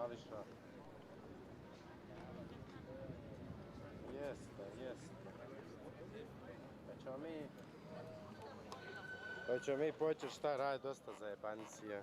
nališa. Jeste. Pa ćemo mi početi šta radi, dosta zajebancija.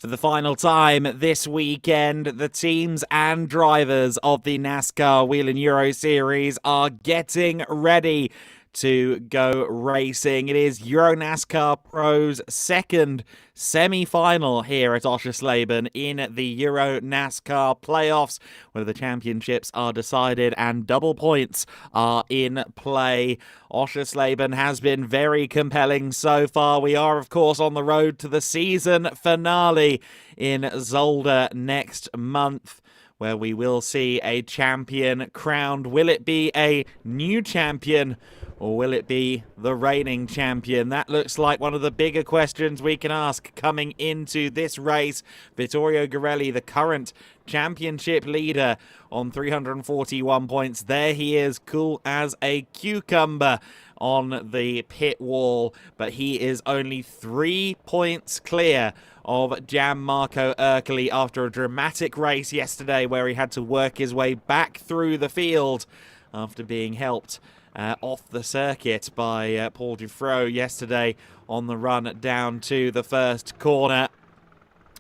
For the final time this weekend, the teams and drivers of the NASCAR Whelen Euro Series are getting ready to go racing. It is EuroNASCAR Pro's second semi-final here at Oschersleben in the EuroNASCAR playoffs, where the championships are decided and double points are in play. Oschersleben has been very compelling so far. We are, of course, on the road to the season finale in Zolder next month, where we will see a champion crowned. Will it be a new champion, or will it be the reigning champion? That looks like one of the bigger questions we can ask coming into this race. Vittorio Girelli, the current championship leader, on 341 points. There he is, cool as a cucumber on the pit wall, but he is only 3 points clear of Gianmarco Ercoli after a dramatic race yesterday where he had to work his way back through the field after being helped off the circuit by Paul Dufresne yesterday on the run down to the first corner,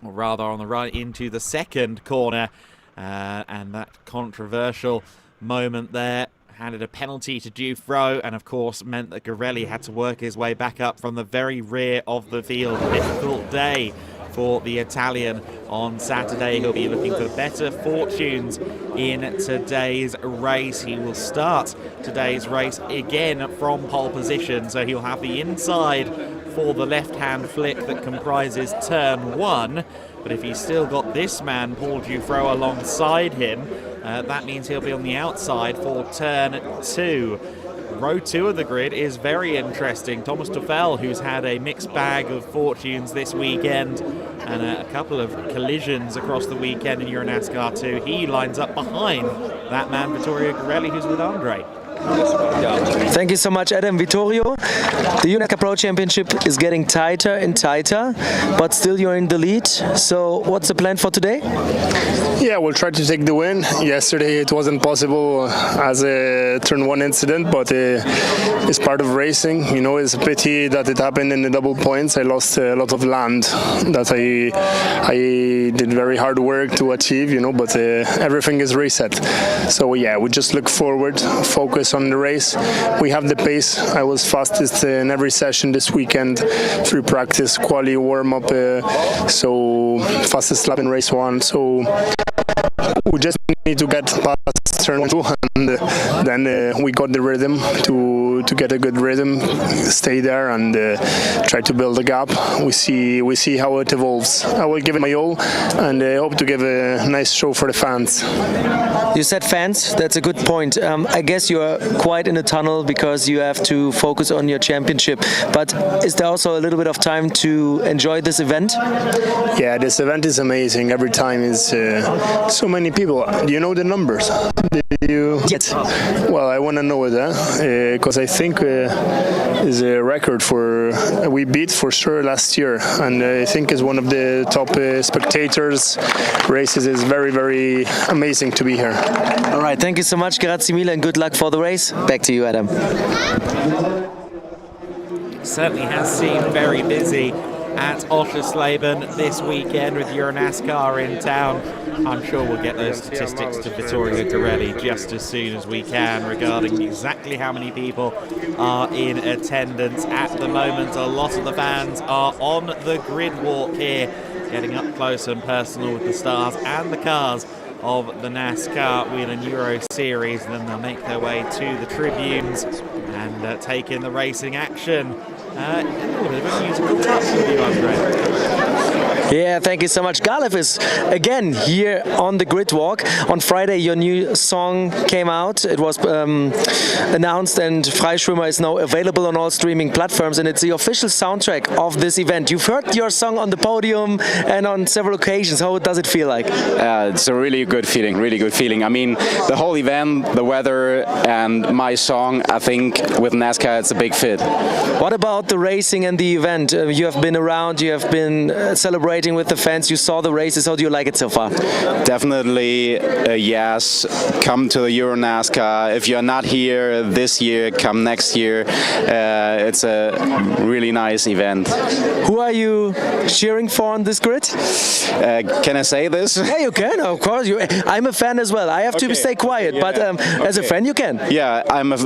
or rather on the run into the second corner, and that controversial moment there handed a penalty to Dufresne, and of course meant that Girelli had to work his way back up from the very rear of the field. A difficult day for the Italian on Saturday. He'll be looking for better fortunes in today's race. He will start today's race again from pole position, so he'll have the inside for the left-hand flick that comprises turn 1. But if he's still got this man, Paul Dufresne, alongside him, that means he'll be on the outside for turn 2. Row 2 of the grid is very interesting. Thomas Tuffel, who's had a mixed bag of fortunes this weekend and a couple of collisions across the weekend in EuroNASCAR 2, he lines up behind that man Vittorio Girelli, who's with Andre. Thank you so much, Adam. Vittorio, the EuroNASCAR Pro Championship is getting tighter and tighter, but still you're in the lead. So what's the plan for today? Yeah, we'll try to take the win. Yesterday it wasn't possible as a turn one incident, but it's part of racing. You know, it's a pity that it happened in the double points. I lost a lot of land that I did very hard work to achieve, you know, but everything is reset. So yeah, we just look forward, focus on the race. We have the pace. I was fastest in every session this weekend through practice, quali, warm-up, so fastest lap in race one. So we just need to get past turn two, and then we got the rhythm to get a good rhythm, stay there, and try to build a gap. We see how it evolves. I will give it my all, and I hope to give a nice show for the fans. You said fans, that's a good point. I guess you are quite in a tunnel because you have to focus on your championship, but is there also a little bit of time to enjoy this event? Yeah, this event is amazing. Every time is so many people. Do you know the numbers? Yet. Well, I want to know that because I think is a record for we beat for sure last year, and I think is one of the top spectators races. Is very, very amazing to be here. All right, thank you so much, grazie mille, and good luck for the race. Back to you, Adam. Certainly has seemed very busy at Oschersleben this weekend with EuroNASCAR in town. I'm sure we'll get those statistics to Vittorio Corelli just as soon as we can regarding exactly how many people are in attendance at the moment. A lot of the fans are on the grid walk here, getting up close and personal with the stars and the cars of the NASCAR Whelen Euro Series, and then they'll make their way to the tribunes and take in the racing action. A little bit of a musical touch with you, Andre. Yeah, thank you so much. Galef is again here on the grid walk. On Friday your new song came out. It was announced, and Freischwimmer is now available on all streaming platforms, and it's the official soundtrack of this event. You've heard your song on the podium and on several occasions. How does it feel like? It's a really good feeling, really good feeling. I mean, the whole event, the weather, and my song, I think with NASCAR it's a big fit. What about the racing and the event? You have been around, you have been celebrating with the fans, you saw the races. How do you like it so far? Definitely yes. Come to the EuroNASCAR. If you're not here this year, come next year. It's a really nice event. Who are you cheering for on this grid? Can I say this? Yeah, you can, of course. I'm a fan as well. I have to stay quiet, yeah, but as a fan you can. Yeah, I'm a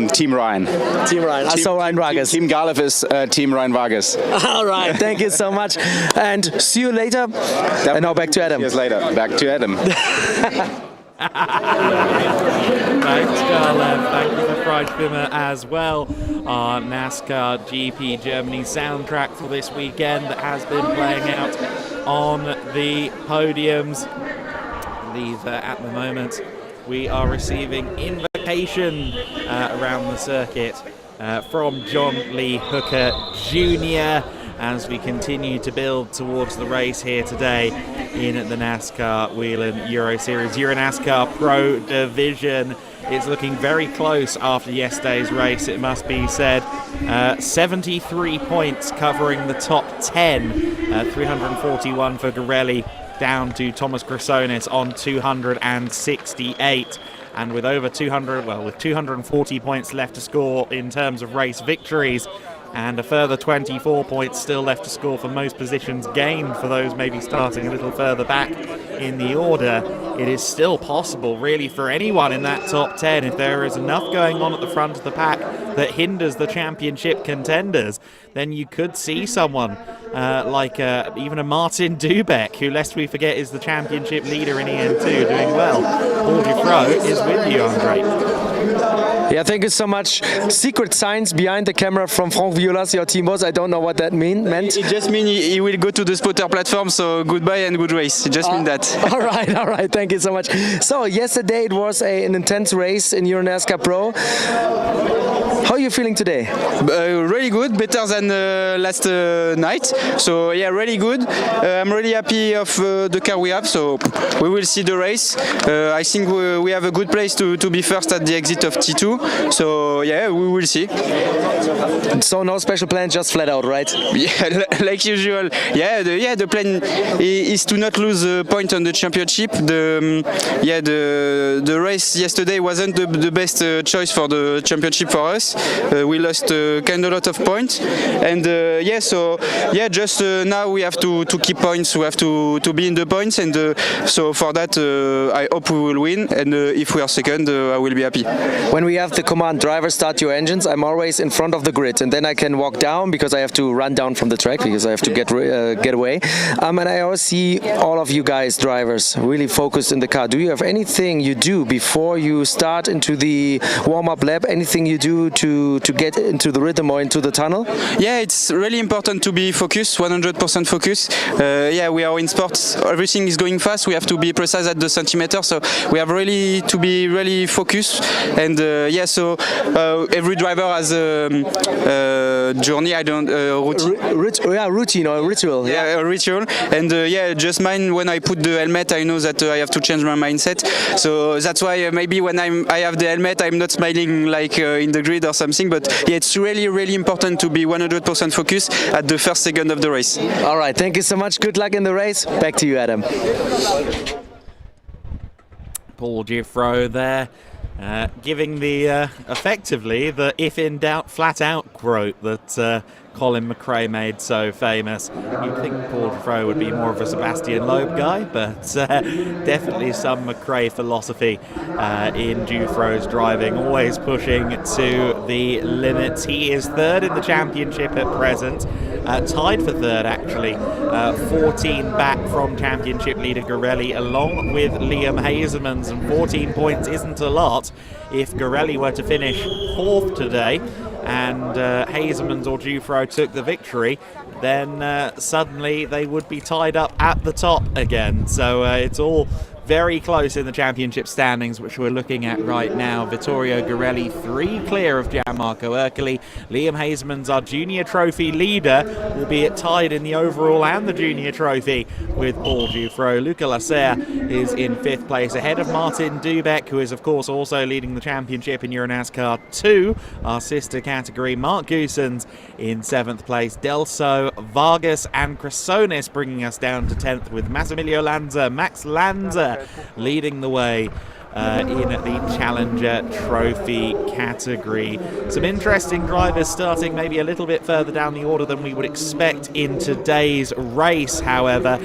Team Ryan. Team Ryan. So Ryan Vargas. Team Galef is Team Ryan Vargas. All right, thank you so much. And see you later. And now back to Adam. Years later, back to Adam. Thanks, Carl. Thank you for Freischwimmer as well. Our NASCAR GP Germany soundtrack for this weekend that has been playing out on the podiums. I believe at the moment we are receiving invocation around the circuit from John Lee Hooker Jr. as we continue to build towards the race here today in the NASCAR Whelen Euro Series. EuroNASCAR Pro Division is looking very close after yesterday's race, it must be said. 73 points covering the top 10, 341 for Gorelli, down to Thomas Chrysonis on 268. And with over 240 points left to score in terms of race victories, and a further 24 points still left to score for most positions gained for those maybe starting a little further back in the order, it is still possible really for anyone in that top 10, if there is enough going on at the front of the pack that hinders the championship contenders, then you could see someone like even a Martin Dubeck, who, lest we forget, is the championship leader in EN2, doing well. Paul Dufresne is with you, Andre. Yeah, thank you so much. Secret signs behind the camera from Franck Violas, your team boss. I don't know what that meant. It just means he will go to the spotter platform, so goodbye and good race. It just means that. All right, thank you so much. So, yesterday it was an intense race in EuroNASCAR Pro. How are you feeling today? Really good, better than last night. So yeah, really good. I'm really happy of the car we have. So we will see the race. I think we have a good place to be first at the exit of T2. So yeah, we will see. So no special plan, just flat out, right? Yeah, like usual. Yeah, the plan is to not lose a point on the championship. The race yesterday wasn't the best choice for the championship for us. We lost kind of a lot of points, and just now we have to keep points. We have to be in the points, and so for that I hope we will win. And if we are second, I will be happy. When we have the command driver start your engines, I'm always in front of the grid, and then I can walk down because I have to run down from the track because I have to get away. And I always see all of you guys, drivers, really focused in the car. Do you have anything you do before you start into the warm-up lap? Anything you do to get into the rhythm or into the tunnel? Yeah, it's really important to be focused, 100% focused. We are in sports. Everything is going fast. We have to be precise at the centimeter. So we have really to be really focused. And every driver has a journey. I don't routine or ritual. Yeah, a ritual. And just mine. When I put the helmet, I know that I have to change my mindset. So that's why maybe when I have the helmet, I'm not smiling like in the grid or something. But yeah, it's really, really important to be 100% focused at the first second of the race. All right, thank you so much. Good luck in the race. Back to you, Adam. Paul Giuffreau there, giving the effectively the "if in doubt, flat out" quote that Colin McRae made so famous. You'd think Paul Giuffreau would be more of a Sebastian Loeb guy, but definitely some McRae philosophy in Giuffreau's driving, always pushing to the limits. He is third in the championship at present, tied for third actually, 14 back from championship leader Garelli, along with Liam Hazelmans, and 14 points isn't a lot if Garelli were to finish fourth today and Hazelmans or Giuffreau took the victory, then suddenly they would be tied up at the top again. So it's all very close in the championship standings, which we're looking at right now. Vittorio Garelli 3 clear of Gianmarco Ercoli. Liam Hazelmans, our junior trophy leader, albeit tied in the overall and the junior trophy with Paul Giuffreau. Luca Lasser is in 5th place, ahead of Martin Dubeck, who is of course also leading the championship in EuroNASCAR 2, our sister category. Mark Goossens in 7th place. Delso, Vargas and Chrysonis bringing us down to 10th, with Massimilio Lanza, Max Lanza leading the way in the Challenger Trophy category. Some interesting drivers starting maybe a little bit further down the order than we would expect in today's race, however.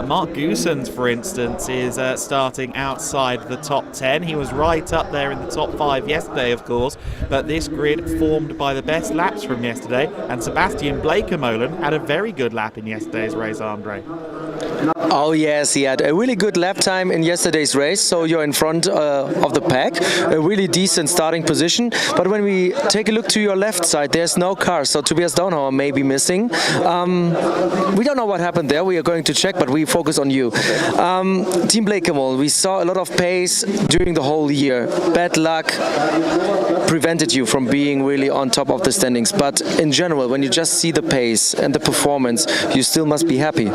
Mark Goossens, for instance, is starting outside the top 10. He was right up there in the top 5 yesterday, of course, but this grid formed by the best laps from yesterday, and Sebastian Blakemolen had a very good lap in yesterday's race, Andre. Oh yes, he had a really good lap time in yesterday's race, so you're in front of the pack, a really decent starting position. But when we take a look to your left side, there's no car, so Tobias Downhauer may be missing. We don't know what happened there, we are going to check, but we focus on you. Team Blakemole, we saw a lot of pace during the whole year. Bad luck prevented you from being really on top of the standings, but in general, when you just see the pace and the performance, you still must be happy.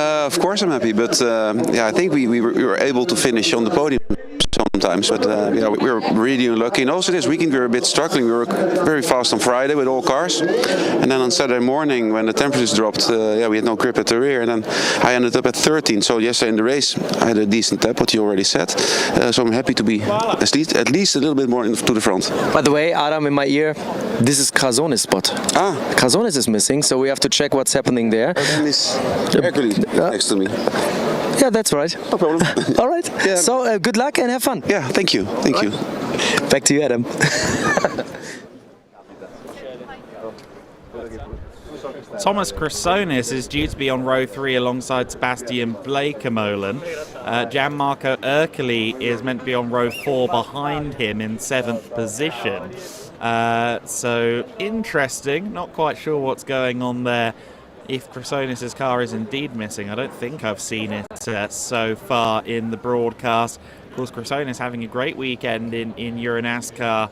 Of course I'm happy, but I think we were able to finish on the podium sometimes, but we were really unlucky. And also this weekend we were a bit struggling. We were very fast on Friday with all cars, and then on Saturday morning when the temperatures dropped, we had no grip at the rear, and then I ended up at 13. So yesterday in the race I had a decent lap, what you already said. So I'm happy to be at least a little bit more to the front. By the way, Adam, in my ear, this is Chrysonis' spot. Chrysonis is missing, so we have to check what's happening there. And this Ercoli next to me. Yeah, that's right. No problem. All right. Yeah. So good luck and have fun. Yeah, thank you. Thank you. Back to you, Adam. Thomas Chrysonis is due to be on row 3 alongside Sebastian Blakemolen. Gianmarco Ercoli is meant to be on row 4 behind him in 7th position. So interesting. Not quite sure what's going on there. If Chrysonis' car is indeed missing, I don't think I've seen it so far in the broadcast. Of course, Chrysonis having a great weekend in EuroNASCAR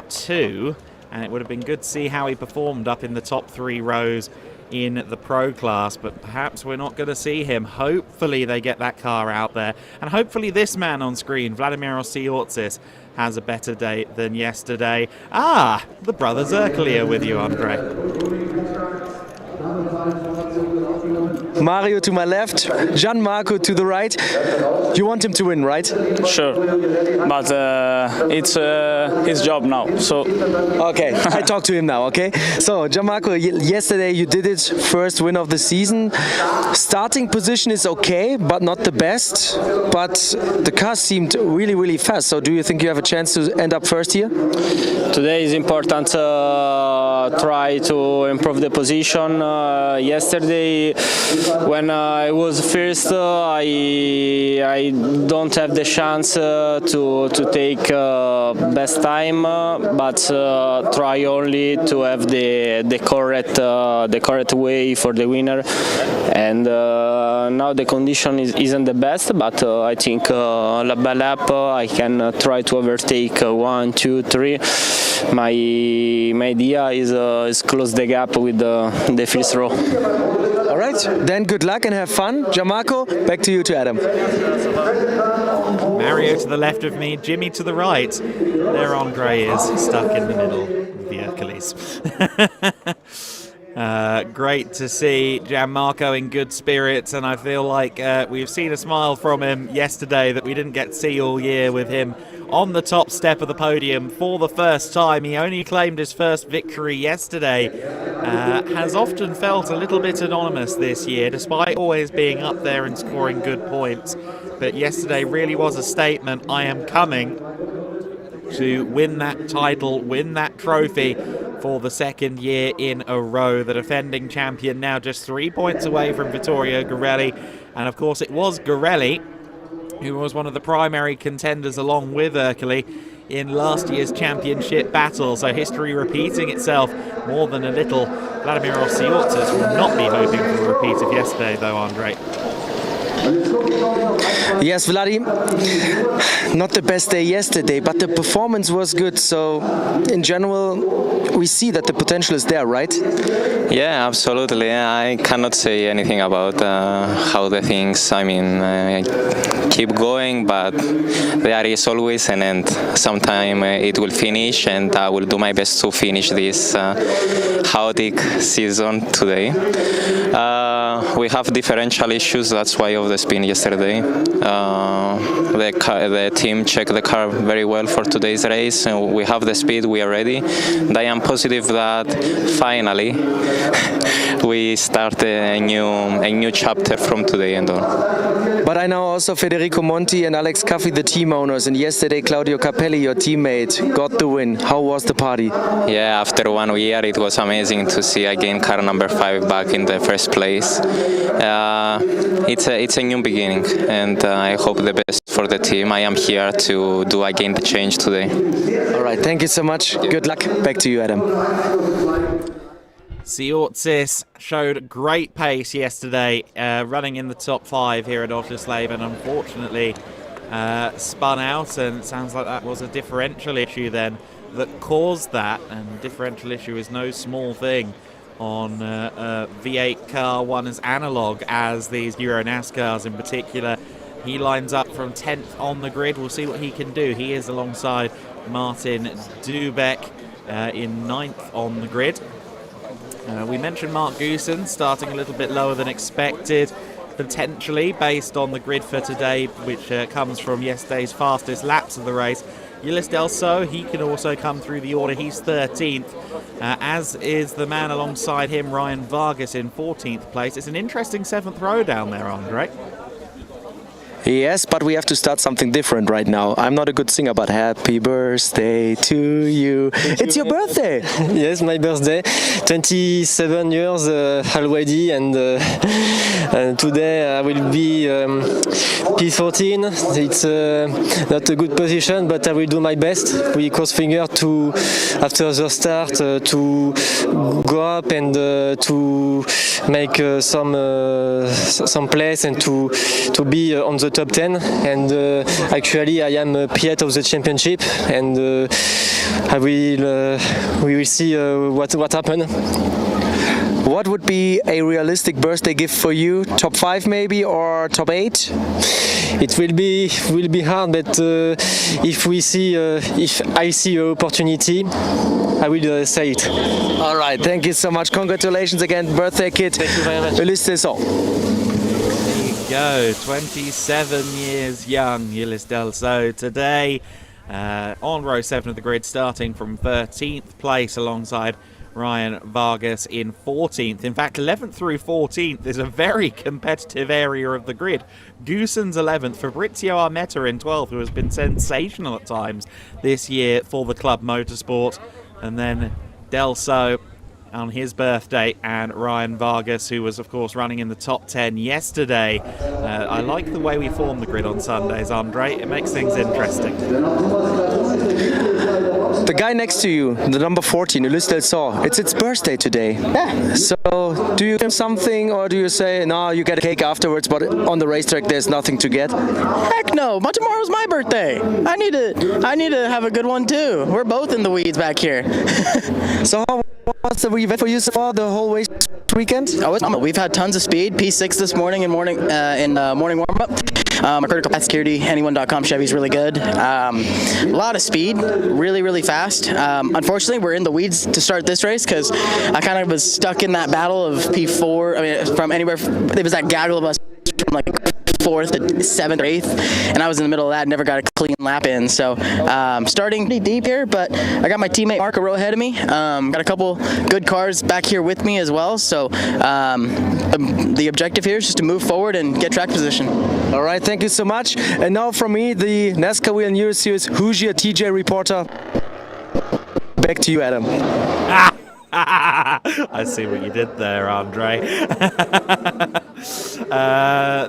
2, and it would have been good to see how he performed up in the top 3 rows in the pro class, but perhaps we're not going to see him. Hopefully they get that car out there, and hopefully this man on screen, Vladimir Osiortsis, has a better day than yesterday. The brothers Erkeli are with you, Andre. Mario to my left, Gianmarco to the right. You want him to win, right? Sure, but it's his job now. So okay, I talk to him now. Okay, so Gianmarco, yesterday you did it, first win of the season. Starting position is okay, but not the best. But the car seemed really, really fast. So do you think you have a chance to end up first here? today is important. Try to improve the position. Yesterday, when I was first, I don't have the chance to take best time, but try only to have the correct way for the winner. And now the condition isn't the best, but I think lap by lap I can try to overtake 1, 2, 3. My idea is close the gap with the first row. All right, then good luck and have fun. Gianmarco, back to you, to Adam. Mario to the left of me, Jimmy to the right. There Andre is, stuck in the middle of the Erkelis. Great to see Gianmarco in good spirits, and I feel like we've seen a smile from him yesterday that we didn't get to see all year, with him on the top step of the podium for the first time. He only claimed his first victory yesterday. Has often felt a little bit anonymous this year, despite always being up there and scoring good points. But yesterday really was a statement. I am coming to win that title, win that trophy for the second year in a row. The defending champion now just 3 points away from Vittorio Garelli. And of course it was Garelli who was one of the primary contenders along with Erkeli in last year's championship battle. So history repeating itself more than a little. Vladimir Osiortsis will not be hoping for a repeat of yesterday though, Andre. Yes, Vladi, not the best day yesterday, but the performance was good. So in general, we see that the potential is there, right? Yeah, absolutely. I cannot say anything about how the things, I keep going, but there is always an end. Sometime it will finish, and I will do my best to finish this chaotic season today. We have differential issues, that's why of the spin yesterday. The team checked the car very well for today's race, and we have the speed, we are ready. And I am positive that finally we start a new chapter from today and on. But I know also Federico Monti and Alex Caffi, the team owners, and yesterday Claudio Capelli, your teammate, got the win. How was the party? Yeah, after 1 year it was amazing to see again car number 5 back in the first place. It's a new beginning, and I hope the best for the team. I am here to do again the change today. All right, thank you so much. Good luck. Back to you, Adam. Osiortsis showed great pace yesterday, running in the top 5 here at Oschersleben. Unfortunately, spun out, and it sounds like that was a differential issue then that caused that. And differential issue is no small thing on a V8 car, one as analog as these EuroNASCARs in particular. He lines up from 10th on the grid. We'll see what he can do. He is alongside Martin Dubeck in 9th on the grid. We mentioned Mark Goosen starting a little bit lower than expected, potentially based on the grid for today, which comes from yesterday's fastest laps of the race. Ulysse Delso, he can also come through the order. He's 13th, as is the man alongside him, Ryan Vargas, in 14th place. It's an interesting 7th row down there, Andre. Yes, but we have to start something different right now. I'm not a good singer, but happy birthday to you. It's your birthday. Yes, my birthday. 27 years already, and today I will be P14. It's not a good position, but I will do my best. We cross finger to, after the start, to go up and to make some place and to be on the top 10. And actually I am P8 of the championship, and we will see what happened. What would be a realistic birthday gift for you? Top 5 maybe, or top 8? It will be hard, but if I see an opportunity, I will say it. All right, thank you so much. Congratulations again, birthday kid. Thank you very much. Ulysse Delso. There you go, 27 years young, Ulysse Delso today on row 7 of the grid, starting from 13th place alongside Ryan Vargas in 14th. In fact, 11th through 14th is a very competitive area of the grid. Goosen's 11th, Fabrizio Armetta in 12th, who has been sensational at times this year for the club Motorsport. And then Delso on his birthday, and Ryan Vargas, who was of course running in the top 10 yesterday. I like the way we form the grid on Sundays, Andre. It makes things interesting. The guy next to you, the number 14, Ulysse Delso, it's its birthday today. Yeah. So do you give him something, or do you say, no, you get a cake afterwards, but on the racetrack there's nothing to get? Heck no, but tomorrow's my birthday. I need to have a good one too. We're both in the weeds back here. So how was the event for you so far, the whole race weekend? We've had tons of speed. P6 this morning in morning warm-up. Our critical path security, anyone.com Chevy's really good. A lot of speed, really fast. Unfortunately, we're in the weeds to start this race because I kind of was stuck in that battle of P4. I mean, from anywhere, there was that gaggle of us from like 4th to 7th or 8th, and I was in the middle of that, never got a clean lap in. So starting pretty deep here, but I got my teammate Mark a row ahead of me. Got a couple good cars back here with me as well. So the objective here is just to move forward and get track position. All right, thank you so much. And now from me, the NASCAR Whelen Euro Series Hoosier TJ reporter. Back to you, Adam. I see what you did there, Andre.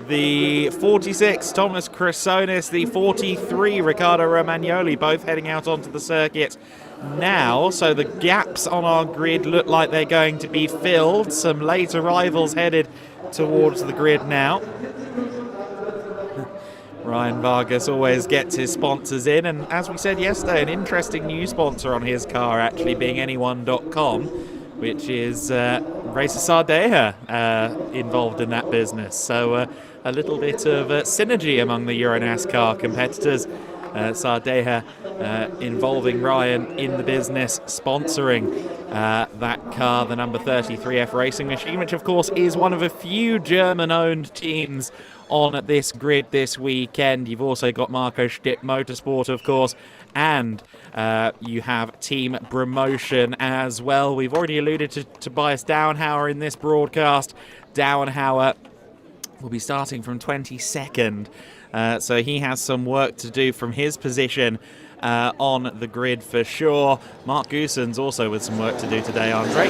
The 46, Thomas Chrysonis, the 43, Riccardo Romagnoli, both heading out onto the circuit now. So the gaps on our grid look like they're going to be filled. Some late arrivals headed towards the grid now. Ryan Vargas always gets his sponsors in, and as we said yesterday, an interesting new sponsor on his car actually being anyone.com, which is Racer Sardeja involved in that business. So a little bit of synergy among the EuroNASCAR competitors. Sardeja involving Ryan in the business, sponsoring that car, the number 33F Racing Machine, which of course is one of a few German-owned teams on this grid this weekend. You've also got Marco Stipp Motorsport, of course, and you have Team Promotion as well. We've already alluded to Tobias Dauenhauer in this broadcast. Dauenhauer will be starting from 22nd, so he has some work to do from his position on the grid for sure. Mark Goosen's also with some work to do today, Andre.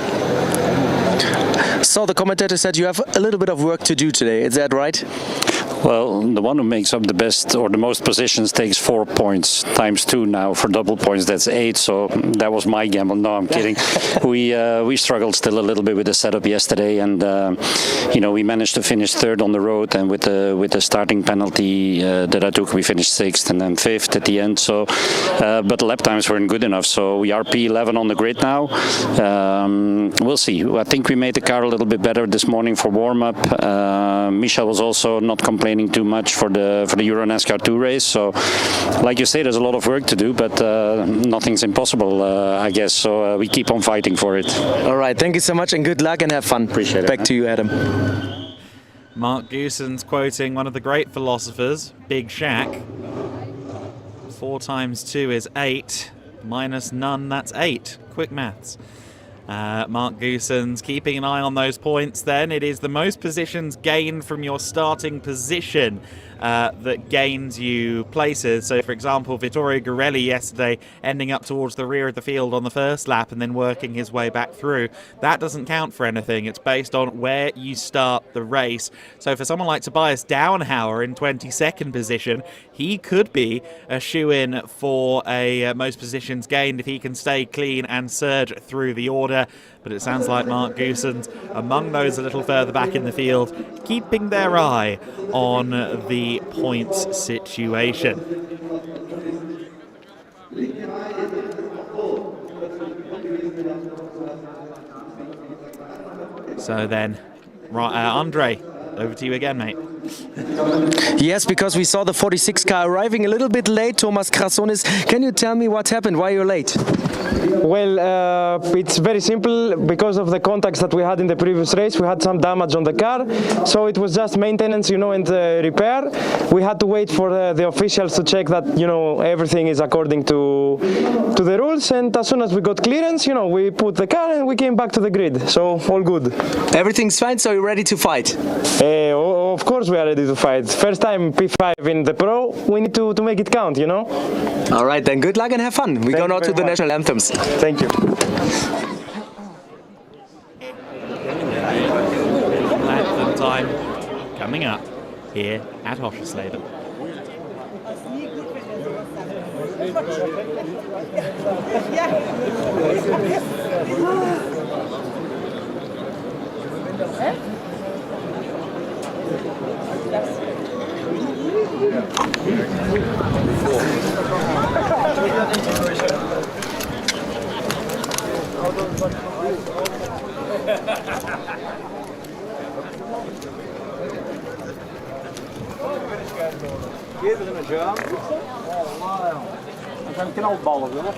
So the commentator said you have a little bit of work to do today, is that right? Well, the one who makes up the best or the most positions takes 4 points times 2 now. For double points, that's 8. So that was my gamble. No, I'm kidding. We struggled still a little bit with the setup yesterday, and we managed to finish 3rd on the road. And with the starting penalty that I took, we finished 6th and then 5th at the end. So, but the lap times weren't good enough. So we are P11 on the grid now. We'll see. I think we made the car a little bit better this morning for warm up. Michel was also not complaining too much for the EuroNASCAR 2 race. So, like you say, there's a lot of work to do, but nothing's impossible, I guess. So we keep on fighting for it. All right, thank you so much, and good luck and have fun. Appreciate it. Back to you, Adam. Mark Goosen's quoting one of the great philosophers, Big Shaq. 4 times 2 is 8, minus none, that's 8. Quick maths. Mark Goosen's keeping an eye on those points then. It is the most positions gained from your starting position that gains you places. So, for example, Vittorio Gorelli yesterday ending up towards the rear of the field on the first lap and then working his way back through. That doesn't count for anything. It's based on where you start the race. So for someone like Tobias Dauenhauer in 22nd position, he could be a shoe-in for a most positions gained if he can stay clean and surge through the order. But it sounds like Mark Goosen's among those a little further back in the field, keeping their eye on the points situation. So then, right, Andre, over to you again, mate. Yes, because we saw the 46 car arriving a little bit late. Thomas Krasonis, can you tell me what happened? Why you're late? Well, it's very simple. Because of the contacts that we had in the previous race, we had some damage on the car. So it was just maintenance, and repair. We had to wait for the officials to check that, everything is according to the rules. And as soon as we got clearance, we put the car and we came back to the grid. So all good. Everything's fine, so you're ready to fight? Of course we are ready to fight. First time P5 in the Pro, we need to make it count, All right, then good luck and have fun. We go now to the national anthems. Thank you. Anthem time coming up here at Oschersleben. Dat zijn knalballen, hè?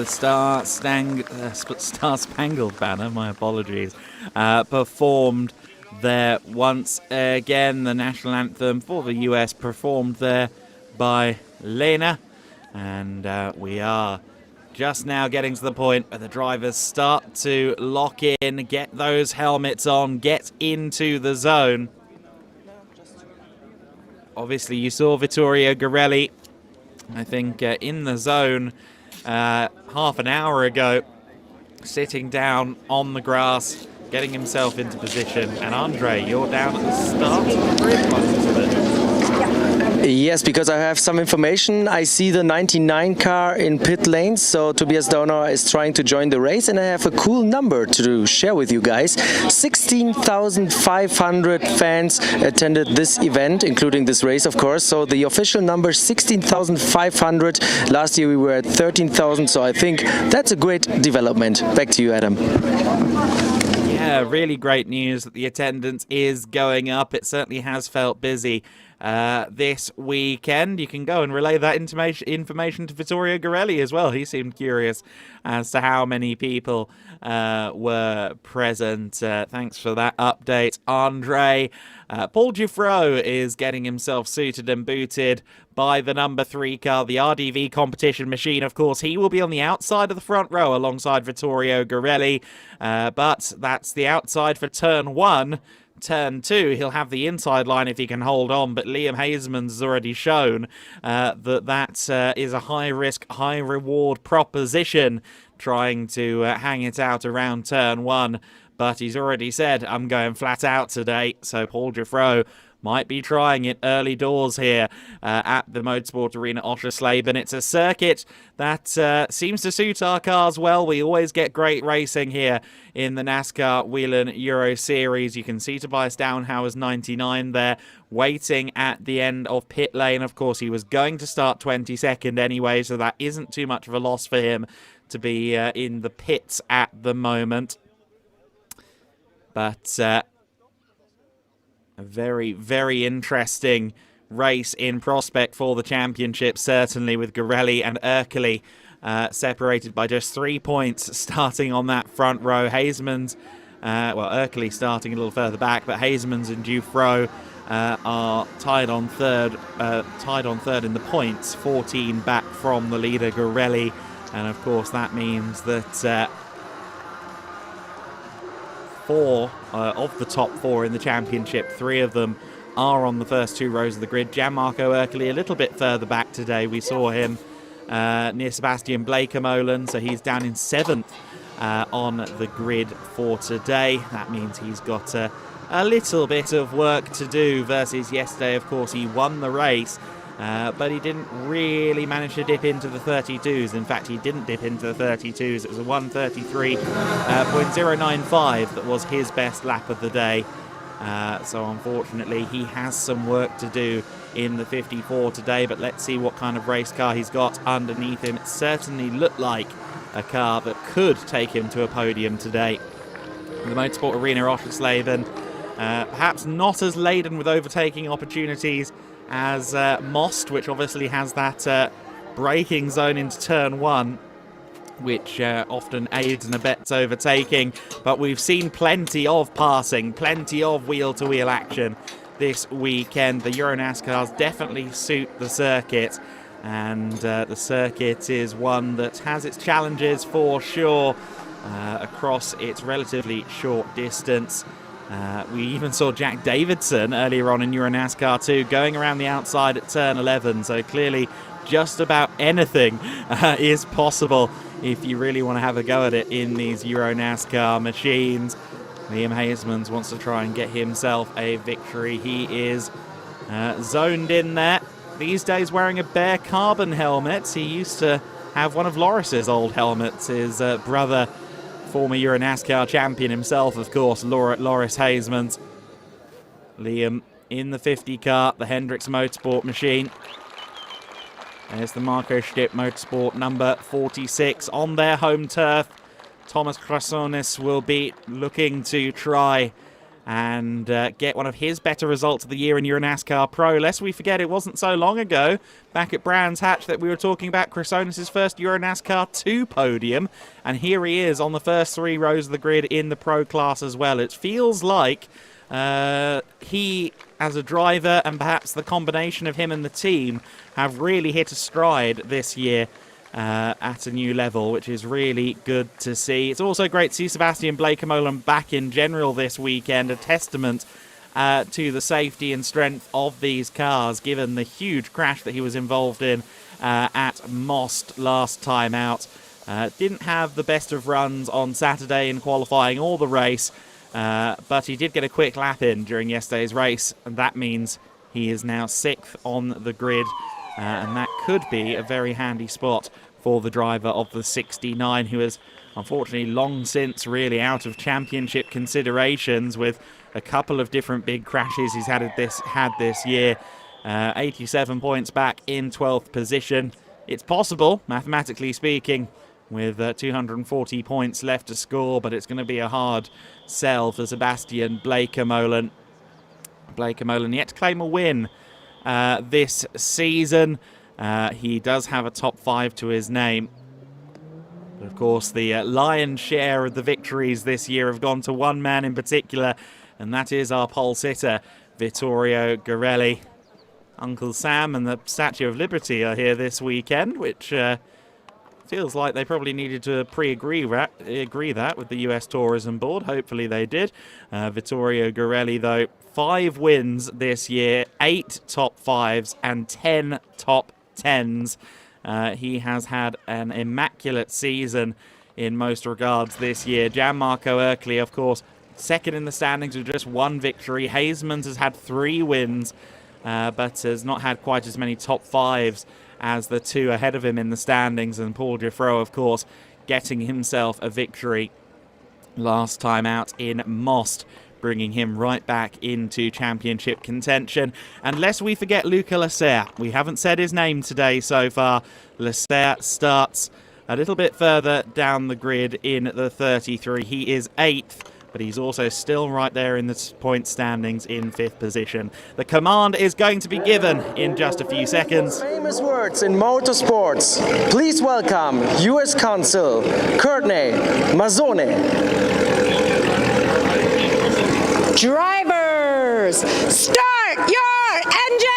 The Star Spangled Banner, my apologies, performed there once again. The national anthem for the US performed there by Lena, and we are just now getting to the point where the drivers start to lock in, get those helmets on, get into the zone. Obviously you saw Vittorio Garelli, I think, in the zone half an hour ago, sitting down on the grass, getting himself into position. And Andre, you're down at the start of the grid, isn't it? Yes, because I have some information. I see the 99 car in pit lanes, so Tobias Dauner is trying to join the race, and I have a cool number to share with you guys. 16,500 fans attended this event, including this race, of course. So the official number is 16,500. Last year we were at 13,000, so I think that's a great development. Back to you, Adam. Yeah, really great news that the attendance is going up. It certainly has felt busy this weekend. You can go and relay that information to Vittorio Garelli as well. He seemed curious as to how many people were present. Thanks for that update, Andre. Paul Giuffreau is getting himself suited and booted by the number 3 car, the RDV competition machine. Of course, he will be on the outside of the front row alongside Vittorio Garelli, but that's the outside for turn 1. Turn 2, he'll have the inside line if he can hold on, but Liam Hazeman's has already shown that is a high-risk, high-reward proposition, trying to hang it out around turn 1. But he's already said, I'm going flat out today, so Paul Giuffreau might be trying it early doors here at the Motorsport Arena Oschersleben. It's a circuit that seems to suit our cars well. We always get great racing here in the NASCAR Whelen Euro Series. You can see Tobias Downhauer's 99 there, waiting at the end of pit lane. Of course, he was going to start 22nd anyway, so that isn't too much of a loss for him to be in the pits at the moment. But a very, very interesting race in prospect for the championship, certainly with Gorelli and Erkeli separated by just 3 points starting on that front row. Hasemans, Erkeli starting a little further back, but Hasemans and Dufro are tied on third in the points, 14 back from the leader Gorelli, and of course that means that 4 of the top 4 in the championship, 3 of them are on the first 2 rows of the grid. Gianmarco Erkeli a little bit further back today. We saw him near Sebastian Bleekemolen, so he's down in 7th on the grid for today. That means he's got a little bit of work to do versus yesterday. Of course, he won the race, but he didn't really manage to dip into the 32s. In fact, he didn't dip into the 32s. It was a 1:33.095 that was his best lap of the day. So unfortunately, he has some work to do in the 54 today, but let's see what kind of race car he's got underneath him. It certainly looked like a car that could take him to a podium today. The Motorsport Arena Oschersleben, perhaps not as laden with overtaking opportunities as Most, which obviously has that braking zone into turn 1, which often aids and abets overtaking, but we've seen plenty of passing, plenty of wheel-to-wheel action this weekend. The EuroNASCARs definitely suit the circuit, and the circuit is one that has its challenges for sure across its relatively short distance. We even saw Jack Davidson earlier on in EuroNASCAR 2 going around the outside at turn 11, so clearly just about anything is possible if you really want to have a go at it in these EuroNASCAR machines. Liam Hasemans wants to try and get himself a victory. He is zoned in there. These days wearing a bare carbon helmet. He used to have one of Loris's old helmets. His brother, former EuroNASCAR champion himself, of course, Loris Hasemans. Liam in the 50 car, the Hendricks Motorsport machine. There's the Marco Stipp Motorsport number 46 on their home turf. Thomas Crasonis will be looking to try and get one of his better results of the year in EuroNASCAR Pro. Lest we forget, it wasn't so long ago, back at Brands Hatch, that we were talking about Crasonis' first EuroNASCAR 2 podium. And here he is on the first 3 rows of the grid in the Pro class as well. It feels like he, as a driver, and perhaps the combination of him and the team, have really hit a stride this year at a new level, which is really good to see. It's also great to see Sebastian Bleekemolen back in general this weekend, a testament to the safety and strength of these cars, given the huge crash that he was involved in at Most last time out. Didn't have the best of runs on Saturday in qualifying or the race, but he did get a quick lap in during yesterday's race, and that means he is now 6th on the grid, and that could be a very handy spot for the driver of the 69, who is unfortunately long since really out of championship considerations with a couple of different big crashes he's had this year. 87 points back in 12th position. It's possible, mathematically speaking, with 240 points left to score, but it's going to be a hard sell for Sebastian Bleekemolen. Bleekemolen yet to claim a win this season. He does have a top 5 to his name. But of course, the lion's share of the victories this year have gone to one man in particular, and that is our pole sitter, Vittorio Gorelli. Uncle Sam and the Statue of Liberty are here this weekend, which feels like they probably needed to agree that with the US Tourism Board. Hopefully they did. Vittorio Gorelli, though, 5 wins this year, 8 top 5s and 10 top 10s. He has had an immaculate season in most regards this year. Gianmarco Erkeli, of course, second in the standings with just 1 victory. Hasemans has had 3 wins, but has not had quite as many top 5s as the 2 ahead of him in the standings. And Paul Giffreau, of course, getting himself a victory last time out in Most, bringing him right back into championship contention. And lest we forget Luca Lasserre, we haven't said his name today so far. Lasserre starts a little bit further down the grid in the 33. He is 8th, but he's also still right there in the point standings in 5th position. The command is going to be given in just a few seconds. Famous words in motorsports. Please welcome US Consul Courtney Mazzone. Drivers, start your engine!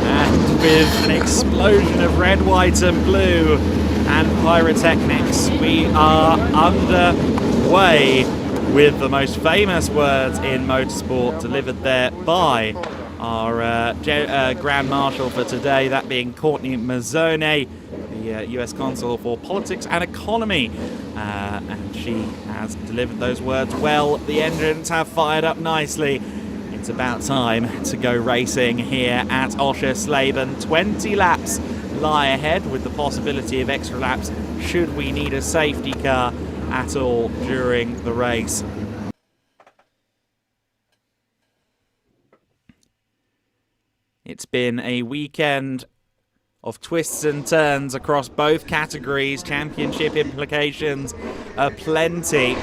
And with an explosion of red, white and blue and pyrotechnics, we are underway with the most famous words in motorsport delivered there by our Grand Marshal for today, that being Courtney Mazzone, the US Consul for Politics and Economy, and she has delivered those words well. The engines have fired up nicely. It's about time to go racing here at Oschersleben. 20 laps lie ahead, with the possibility of extra laps should we need a safety car at all during the race. It's been a weekend of twists and turns across both categories. Championship implications are plenty.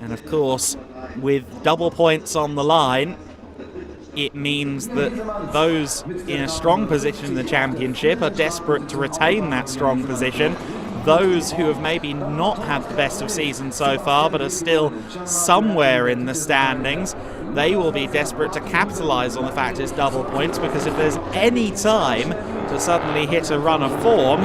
And of course, with double points on the line, it means that those in a strong position in the championship are desperate to retain that strong position. Those who have maybe not had the best of seasons so far but are still somewhere in the standings, they will be desperate to capitalise on the fact it's double points, because if there's any time to suddenly hit a run of form,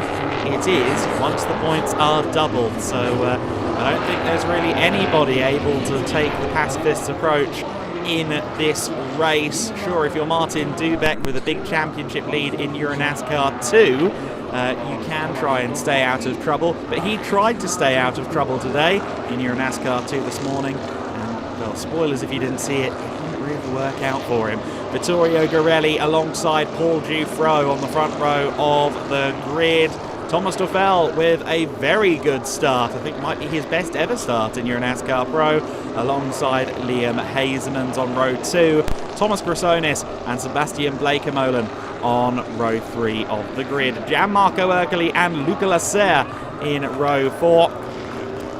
it is once the points are doubled. So I don't think there's really anybody able to take the pacifist approach in this race. Sure, if you're Martin Dubeck with a big championship lead in EuroNASCAR 2, you can try and stay out of trouble, but he tried to stay out of trouble today in EuroNASCAR 2 this morning, and, well, spoilers if you didn't see it, it didn't really work out for him. Vittorio Garelli alongside Paul Giffreau on the front row of the grid. Thomas Duffel with a very good start. I think might be his best ever start in EuroNASCAR Pro, alongside Liam Hasemans on row 2. Thomas Grassonis and Sebastian Blakemolen on row 3 of the grid. Gianmarco Ercoli and Luca Lasserre in row 4.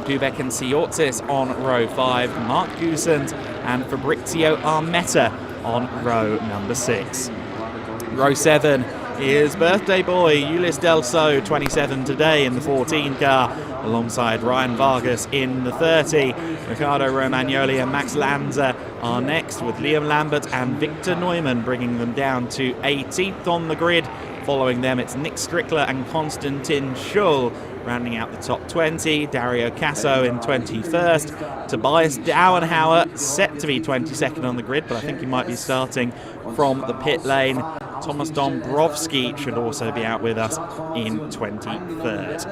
Dubeck and Siotzis on row 5. Mark Goosens and Fabrizio Armetta on row number 6. Row 7 is birthday boy Ulis Delso, 27 today, in the 14 car, alongside Ryan Vargas in the 30. Riccardo Romagnoli and Max Lanza are next, with Liam Lambert and Victor Neumann bringing them down to 18th on the grid. Following them, it's Nick Strickler and Konstantin Schul rounding out the top 20. Dario Casso in 21st. Tobias Dauenhauer set to be 22nd on the grid, but I think he might be starting from the pit lane. Thomas Dombrovski should also be out with us in 23rd.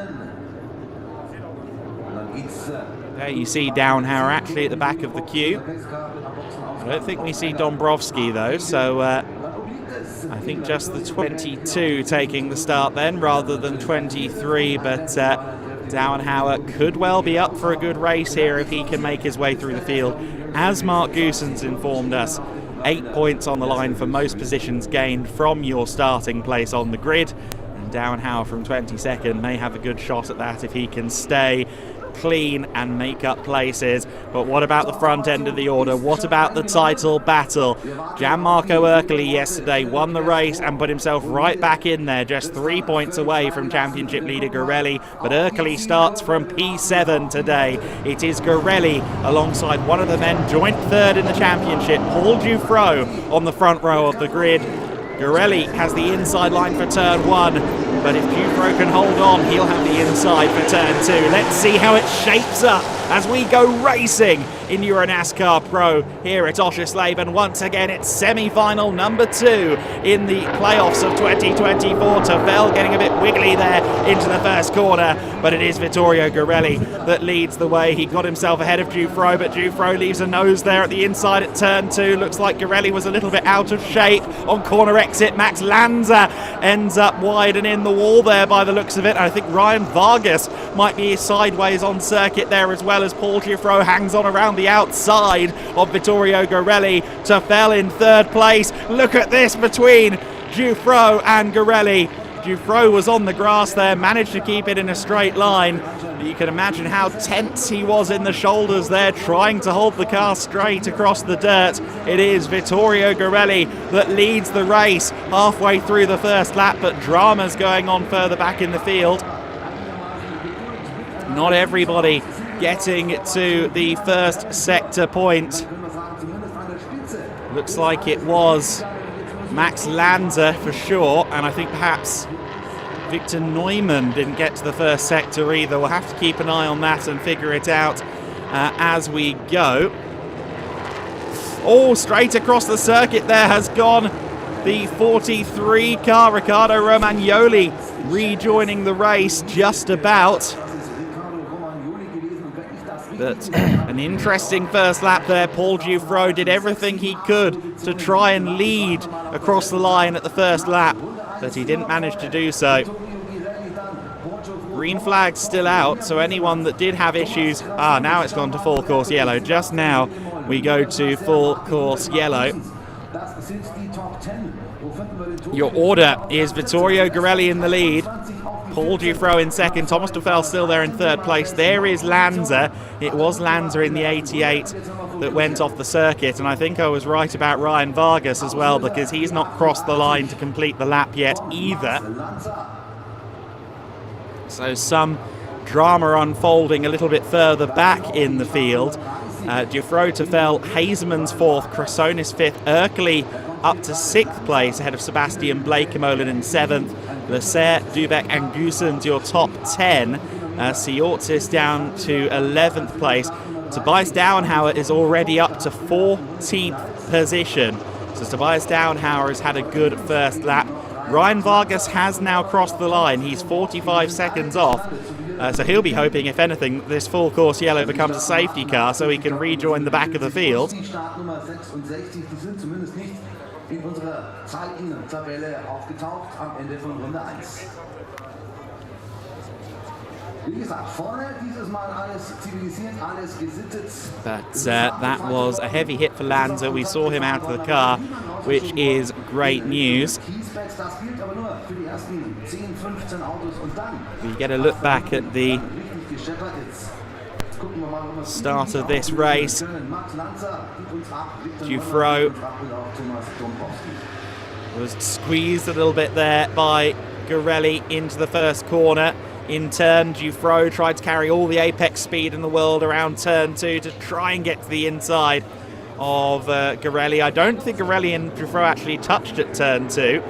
There you see Dauenhauer actually at the back of the queue. I don't think we see Dombrovski though, so I think just the 22 taking the start then rather than 23, but Dauenhauer could well be up for a good race here if he can make his way through the field. As Mark Goosens informed us, 8 points on the line for most positions gained from your starting place on the grid, and Dauenhauer from 22nd may have a good shot at that if he can stay clean and make up places. But what about the front end of the order? What about the title battle? Gianmarco Ercoli yesterday won the race and put himself right back in there, just 3 points away from championship leader Garelli, but Ercoli starts from P7 today. It is Garelli alongside one of the men joint third in the championship, Paul Giffreau, on the front row of the grid. Garelli has the inside line for turn 1, but if Giffreau can hold on, he'll have the inside for turn 2. Let's see how it shapes up as we go racing in EuroNASCAR Pro here at Oschersleben. Once again, it's semi-final number 2 in the playoffs of 2024. Tafel getting a bit wiggly there into the first corner, but it is Vittorio Garelli that leads the way. He got himself ahead of Giuffreau, but Giuffreau leaves a nose there at the inside at turn 2. Looks like Garelli was a little bit out of shape on corner exit. Max Lanza ends up wide and in the wall there by the looks of it. And I think Ryan Vargas might be sideways on circuit there, as well as Paul Giuffreau hangs on around the outside of Vittorio Garelli. Tafel in third place. Look at this between Giuffreau and Garelli. Giuffreau was on the grass there, managed to keep it in a straight line. But you can imagine how tense he was in the shoulders there, trying to hold the car straight across the dirt. It is Vittorio Garelli that leads the race halfway through the first lap, but drama's going on further back in the field. Not everybody getting to the first sector point. Looks like it was Max Lanza for sure, and I think perhaps Victor Neumann didn't get to the first sector either. We'll have to keep an eye on that and figure it out as we go. Oh, straight across the circuit there has gone the 43 car, Riccardo Romagnoli, rejoining the race just about. But an interesting first lap there. Paul Giuffreau did everything he could to try and lead across the line at the first lap, but he didn't manage to do so. Green flag still out, so anyone that did have issues... now it's gone to full course yellow. Just now we go to full course yellow. Your order is Vittorio Garelli in the lead, Paul Giuffreau in second, Thomas Tafel still there in third place. There is Lanza. It was Lanza in the 88 that went off the circuit, and I think I was right about Ryan Vargas as well, because he's not crossed the line to complete the lap yet either. So some drama unfolding a little bit further back in the field. Giuffreau, Tafel, Hazeman's fourth, Krasonis fifth, Erkeli up to sixth place ahead of Sebastian Blekemolen in seventh. Leclerc, Dubek and Goossens your top 10. Siortzis down to 11th place. Tobias Dauenhauer is already up to 14th position. So Tobias Dauenhauer has had a good first lap. Ryan Vargas has now crossed the line. He's 45 seconds off. So he'll be hoping, if anything, this full course yellow becomes a safety car so he can rejoin the back of the field. But that was a heavy hit for Lanza. We saw him out of the car, which is great news. We get a look back at the start of this race. Giuffreau was squeezed a little bit there by Garelli into the first corner. In turn, Giuffreau tried to carry all the apex speed in the world around turn 2 to try and get to the inside of Garelli. I don't think Garelli and Giuffreau actually touched at turn 2.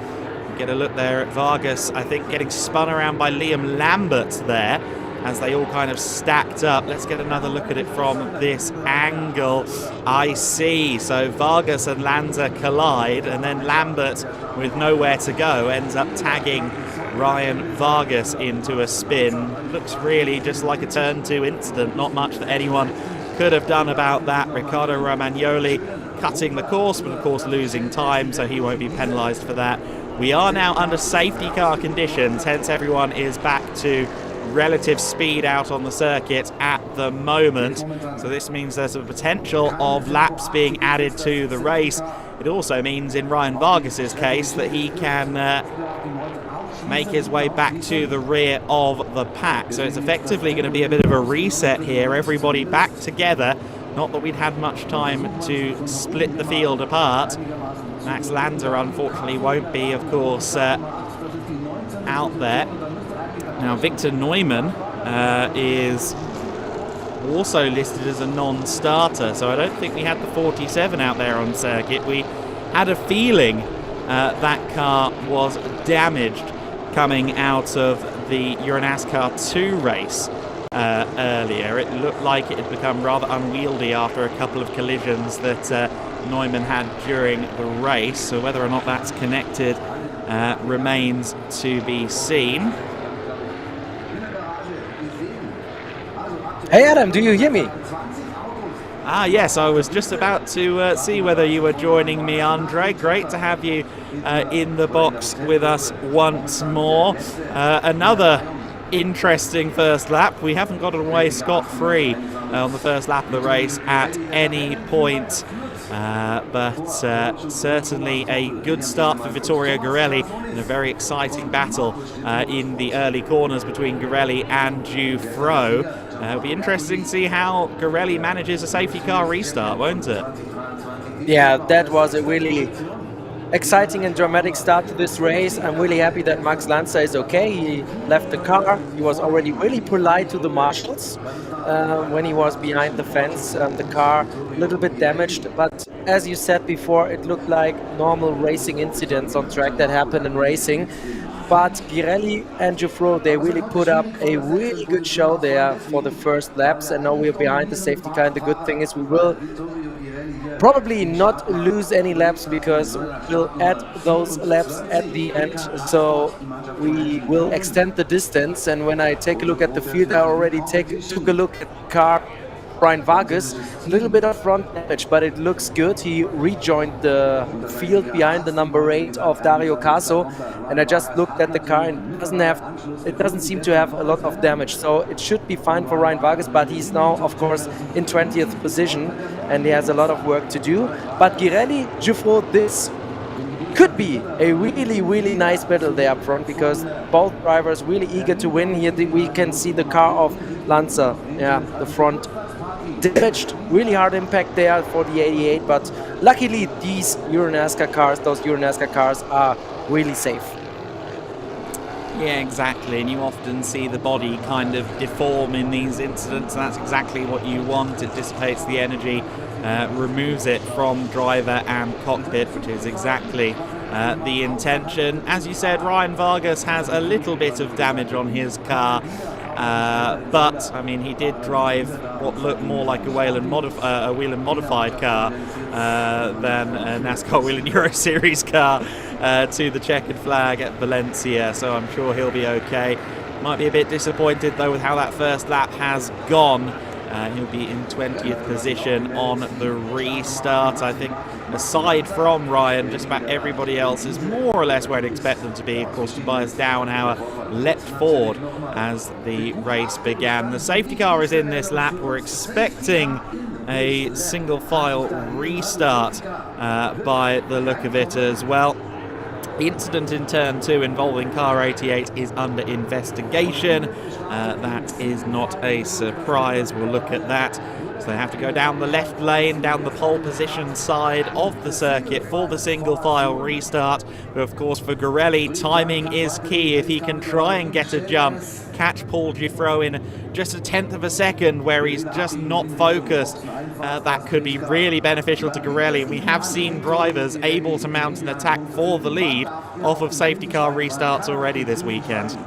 Get a look there at Vargas, I think, getting spun around by Liam Lambert there as they all kind of stacked up. Let's get another look at it from this angle. I see. So Vargas and Lanza collide, and then Lambert, with nowhere to go, ends up tagging Ryan Vargas into a spin. Looks really just like a turn 2 incident. Not much that anyone could have done about that. Riccardo Romagnoli cutting the course, but of course losing time, so he won't be penalised for that. We are now under safety car conditions, hence everyone is back to relative speed out on the circuit at the moment. So this means there's a potential of laps being added to the race. It also means, in Ryan Vargas's case, that he can make his way back to the rear of the pack. So it's effectively going to be a bit of a reset here. Everybody back together. Not that we'd had much time to split the field apart. Max Lanza, unfortunately, won't be, of course, out there. Now, Victor Neumann is also listed as a non-starter, so I don't think we had the 47 out there on circuit. We had a feeling that car was damaged coming out of the EuroNASCAR 2 race. earlier. It looked like it had become rather unwieldy after a couple of collisions that Neumann had during the race. So whether or not that's connected remains to be seen. Hey Adam, do you hear me? Ah, yes, I was just about to see whether you were joining me, Andre. Great to have you in the box with us once more. Another interesting first lap. We haven't gotten away scot-free on the first lap of the race at any point. But certainly a good start for Vittorio Girelli in a very exciting battle in the early corners between Girelli and Dufresne. It'll be interesting to see how Girelli manages a safety car restart, won't it? Yeah, that was a really exciting and dramatic start to this race. I'm really happy that Max Lanza is okay. He left the car. He was already really polite to the marshals when he was behind the fence. The car a little bit damaged, but as you said before, it looked like normal racing incidents on track that happen in racing. But Girelli and Dufresne, they really put up a really good show there for the first laps, and now we're behind the safety car, and the good thing is we will probably not lose any laps because we'll add those laps at the end, so we will extend the distance. And when I take a look at the field, I already took a look at the car. Brian Vargas, a little bit of front damage, but it looks good. He rejoined the field behind the number 8 of Dario Caso, and I just looked at the car and it doesn't seem to have a lot of damage, so it should be fine for Ryan Vargas. But he's now, of course, in 20th position, and he has a lot of work to do. But Girelli, Dufresne, this could be a really, really nice battle there up front because both drivers really eager to win. Here we can see the car of Lanza, the front damaged, really hard impact there for the 88, but luckily those EuroNASCAR cars are really safe. Yeah, exactly, and you often see the body kind of deform in these incidents, and that's exactly what you want. It dissipates the energy, removes it from driver and cockpit, which is exactly the intention. As you said, Ryan Vargas has a little bit of damage on his car. But I mean, he did drive what looked more like a Whelen modified car than a NASCAR Whelen Euro Series car to the checkered flag at Valencia, so I'm sure he'll be okay. Might be a bit disappointed though with how that first lap has gone. He'll be in 20th position on the restart. I think aside from Ryan, just about everybody else is more or less where I'd expect them to be. Of course, Tobias Downhauer leapt forward as the race began. The safety car is in this lap. We're expecting a single file restart by the look of it as well. The incident in turn 2 involving car 88 is under investigation. That is not a surprise. We'll look at that. So they have to go down the left lane, down the pole position side of the circuit for the single file restart. But of course for Girelli, timing is key. If he can try and get a jump, catch Paul Dufresne in just a tenth of a second where he's just not focused, that could be really beneficial to Girelli. We have seen drivers able to mount an attack for the lead off of safety car restarts already this weekend.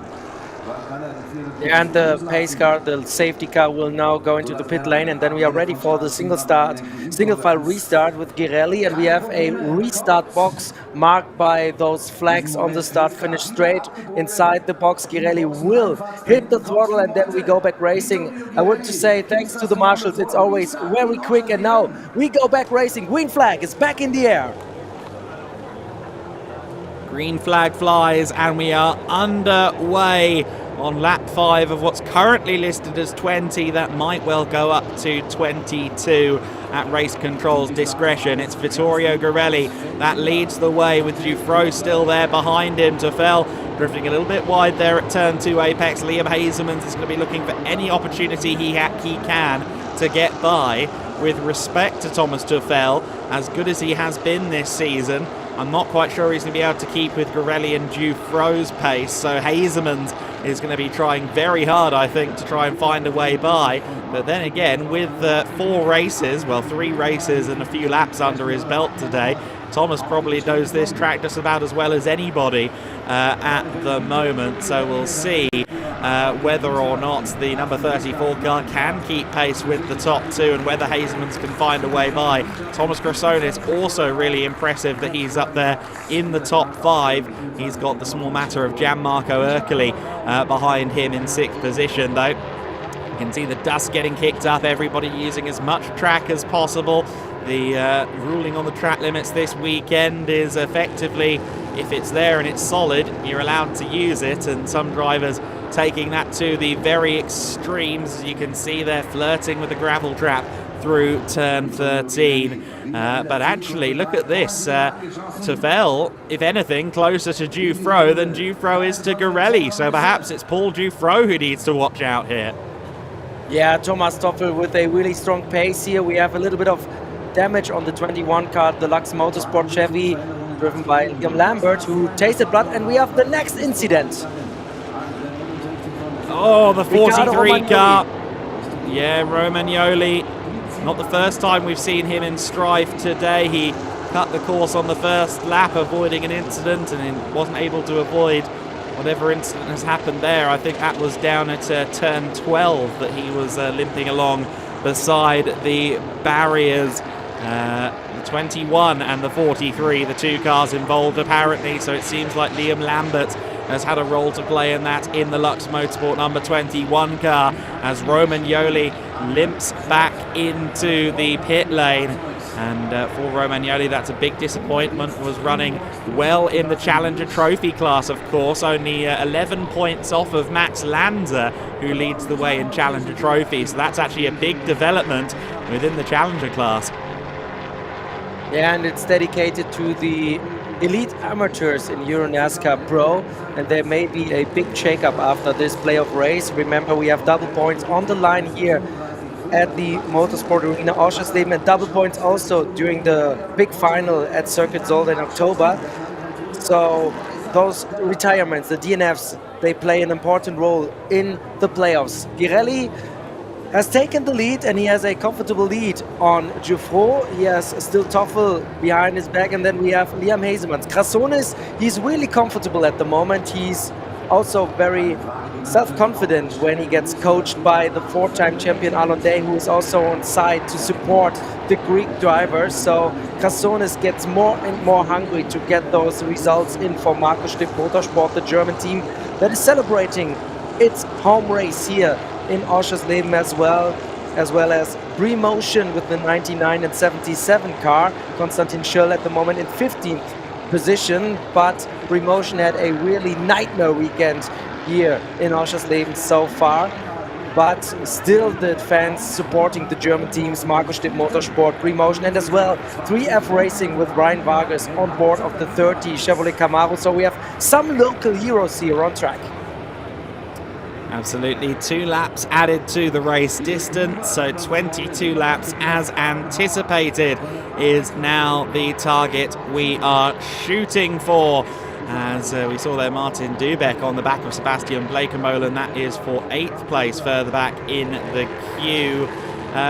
And the pace car, the safety car, will now go into the pit lane, and then we are ready for the single file restart with Girelli, and we have a restart box marked by those flags on the start-finish straight. Inside the box, Girelli will hit the throttle, and then we go back racing. I want to say thanks to the marshals, it's always very quick, and now we go back racing. Green flag is back in the air. Green flag flies, and we are underway on lap 5 of what's currently listed as 20. That might well go up to 22 at race control's discretion. It's Vittorio Girelli that leads the way with Dufresne still there behind him. Toffel drifting a little bit wide there at turn 2 apex. Liam Hazemans is going to be looking for any opportunity he can to get by. With respect to Thomas Toffel, as good as he has been this season, I'm not quite sure he's going to be able to keep with Girelli and Dufresne's pace, so Hazemans is going to be trying very hard, I think, to try and find a way by. But then again, with 3 races and a few laps under his belt today, Thomas probably knows this track just about as well as anybody at the moment, so we'll see whether or not the number 34 car can keep pace with the top two and whether Hasemans can find a way by. Thomas Grossonis also really impressive that he's up there in the top 5. He's got the small matter of Gianmarco Ercoli behind him in 6th position, though. You can see the dust getting kicked up, everybody using as much track as possible. The ruling on the track limits this weekend is effectively, if it's there and it's solid, you're allowed to use it, and some drivers taking that to the very extremes. As you can see, they're flirting with the gravel trap through turn 13. But actually, look at this. Toffel, if anything, closer to Dufro than Dufro is to Garelli. So perhaps it's Paul Dufro who needs to watch out here. Yeah, Thomas Toffel with a really strong pace here. We have a little bit of damage on the 21 car, the Lux Motorsport Chevy, driven by Liam Lambert, who tasted blood. And we have the next incident. Oh, the 43 car. Yeah, Romagnoli. Not the first time we've seen him in strife today. He cut the course on the first lap, avoiding an incident, and wasn't able to avoid whatever incident has happened there. I think that was down at turn 12 that he was limping along beside the barriers. The 21 and the 43, the two cars involved apparently, so it seems like Liam Lambert has had a role to play in that in the Lux Motorsport number 21 car, as Romagnoli limps back into the pit lane. And for Romagnoli, that's a big disappointment. Was running well in the Challenger Trophy class, of course, only 11 points off of Max Lanza, who leads the way in Challenger Trophy. So that's actually a big development within the Challenger class. Yeah, and it's dedicated to the elite amateurs in EuroNASCAR Pro, and there may be a big shakeup after this playoff race. Remember, we have double points on the line here at the Motorsport Arena Oschersleben, and double points also during the big final at Circuit Zolder in October. So those retirements, the DNFs, they play an important role in the playoffs. Girelli has taken the lead, and he has a comfortable lead on Dufro. He has still Toffel behind his back, and then we have Liam Hasemans. Grossonis, he's really comfortable at the moment. He's also very self-confident when he gets coached by the 4-time champion Alon Day, who is also on side to support the Greek drivers. So Grossonis gets more and more hungry to get those results in for Marco Stipp Motorsport, the German team that is celebrating its home race here in Oschersleben as well as Pre-Motion with the 99 and 77 car. Konstantin Schöll at the moment in 15th position, but Pre-Motion had a really nightmare weekend here in Oschersleben so far. But still the fans supporting the German teams, Marco Stipp Motorsport, Pre-Motion, and as well 3F Racing with Ryan Vargas on board of the 30 Chevrolet Camaro. So we have some local heroes here on track. Absolutely, 2 laps added to the race distance, so 22 laps as anticipated is now the target we are shooting for. As we saw there, Martin Dubeck on the back of Sebastian Blekemolen, that is for 8th place further back in the queue.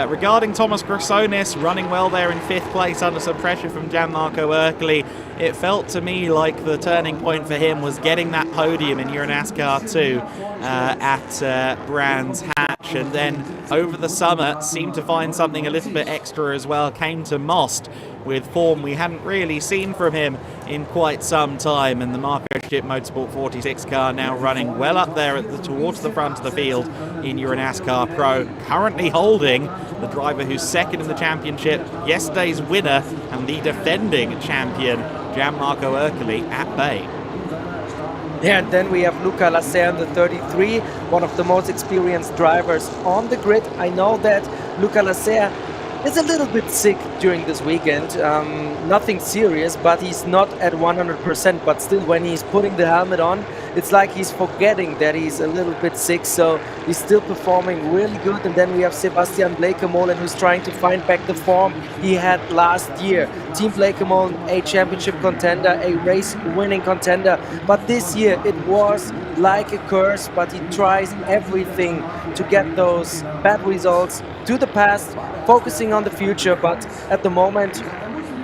Regarding Thomas Grossonis, running well there in 5th place under some pressure from Gianmarco Ercoli. It felt to me like the turning point for him was getting that podium in EuroNASCAR 2 at Brands Hatch, and then over the summer seemed to find something a little bit extra as well. Came to Most with form we hadn't really seen from him in quite some time, and the Marco Stipp Motorsport 46 car now running well up there towards the front of the field in EuroNASCAR Pro, currently holding the driver who's second in the championship, yesterday's winner and the defending champion, Gianmarco Ercoli, at bay. Yeah, and then we have Luca Lasser in the 33, one of the most experienced drivers on the grid. I know that Luca Lasser is a little bit sick during this weekend. Nothing serious, but he's not at 100%. But still, when he's putting the helmet on, it's like he's forgetting that he's a little bit sick. So he's still performing really good. And then we have Sebastian Blekemolen, who's trying to find back the form he had last year. Team Blekemolen, a championship contender, a race-winning contender. But this year, it was like a curse. But he tries everything to get those bad results to the past, focusing on the future. But at the moment,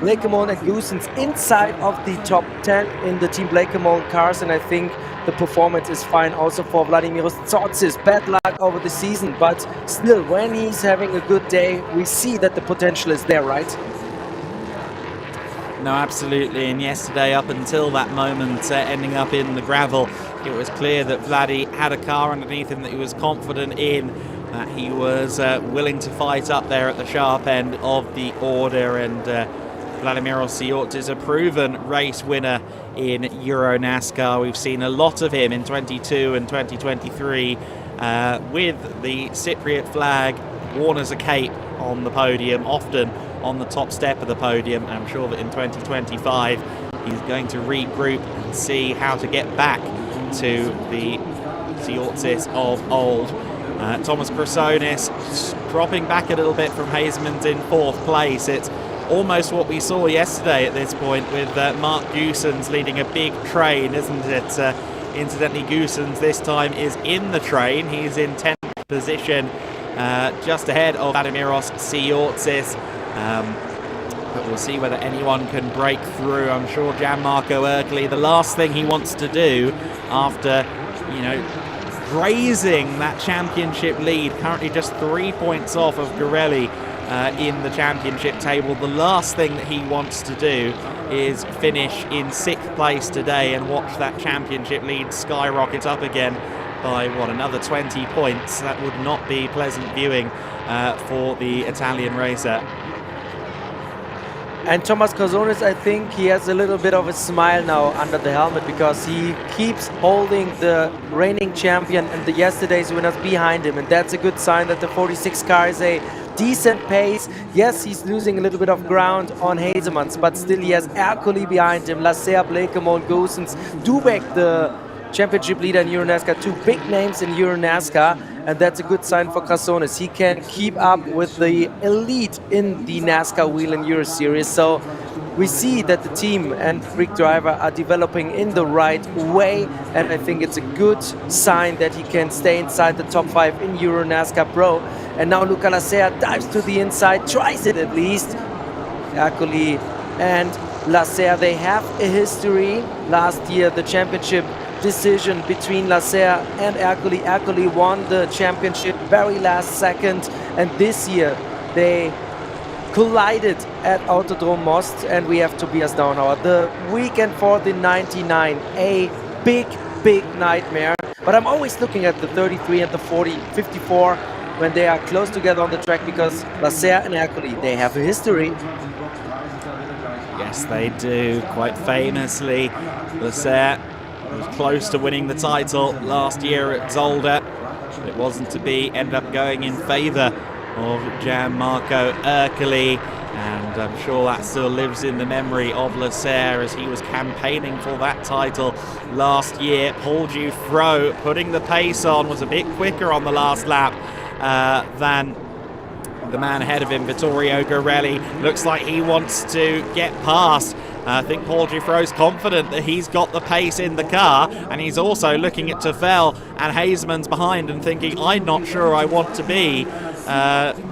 Blekemolen and Goossens inside of the top 10 in the Team Blekemolen cars, and I think the performance is fine also for Vladimiros Tsotsis. Bad luck over the season, but still, when he's having a good day, we see that the potential is there, right? No, absolutely. And yesterday, up until that moment, ending up in the gravel, it was clear that Vladdy had a car underneath him that he was confident in, that he was willing to fight up there at the sharp end of the order. And Vladimiros Tsiotsis is a proven race winner in EuroNASCAR. We've seen a lot of him in 22 and 2023 with the Cypriot flag worn as a cape on the podium, often on the top step of the podium. I'm sure that in 2025 he's going to regroup and see how to get back to the Tsiotsis of old. Thomas Chrysonis dropping back a little bit from Hazeman's in 4th place. It's almost what we saw yesterday at this point with Mark Goossens leading a big train, isn't it? Incidentally, Goossens this time is in the train. He's in 10th position, just ahead of Vladimiros Tsiotsis. But we'll see whether anyone can break through. I'm sure Gianmarco Ercoli, the last thing he wants to do after, grazing that championship lead, currently just 3 points off of Garelli in the championship table. The last thing that he wants to do is finish in 6th place today and watch that championship lead skyrocket up again by, another 20 points. That would not be pleasant viewing for the Italian racer. And Thomas Chrysonis, I think he has a little bit of a smile now under the helmet because he keeps holding the reigning champion and the yesterday's winners behind him. And that's a good sign that the 46 car is a decent pace. Yes, he's losing a little bit of ground on Hazemans, but still he has Ercoli behind him, Lasser, Blakemo and Goossens, Dubek, the championship leader in EuroNASCAR, 2 big names in EuroNASCAR, and that's a good sign for Chrysonis. He can keep up with the elite in the NASCAR Whelen Euro Series. So we see that the team and Greek driver are developing in the right way, and I think it's a good sign that he can stay inside the top 5 in EuroNASCAR Pro. And now Luca Lasser dives to the inside, tries it at least. Ercoli and Lasser, they have a history. Last year, the championship decision between Lasser and Ercoli. Ercoli won the championship very last second, and this year they collided at Autodrom Most, and we have Tobias Downauer. The weekend for the 99, a big nightmare. But I'm always looking at the 33 and the 54 when they are close together on the track, because Lasser and Ercoli, they have a history. Yes, they do, quite famously. Lasser was close to winning the title last year at Zolder, but it wasn't to be, ended up going in favour of Gianmarco Ercoli, and I'm sure that still lives in the memory of Lasser as he was campaigning for that title last year. Paul Dufresne putting the pace on, was a bit quicker on the last lap than the man ahead of him, Vittorio Garelli. Looks like he wants to get past. I think Paul Dufresne's confident that he's got the pace in the car, and he's also looking at Tefel and Hazeman's behind and thinking, I'm not sure I want to be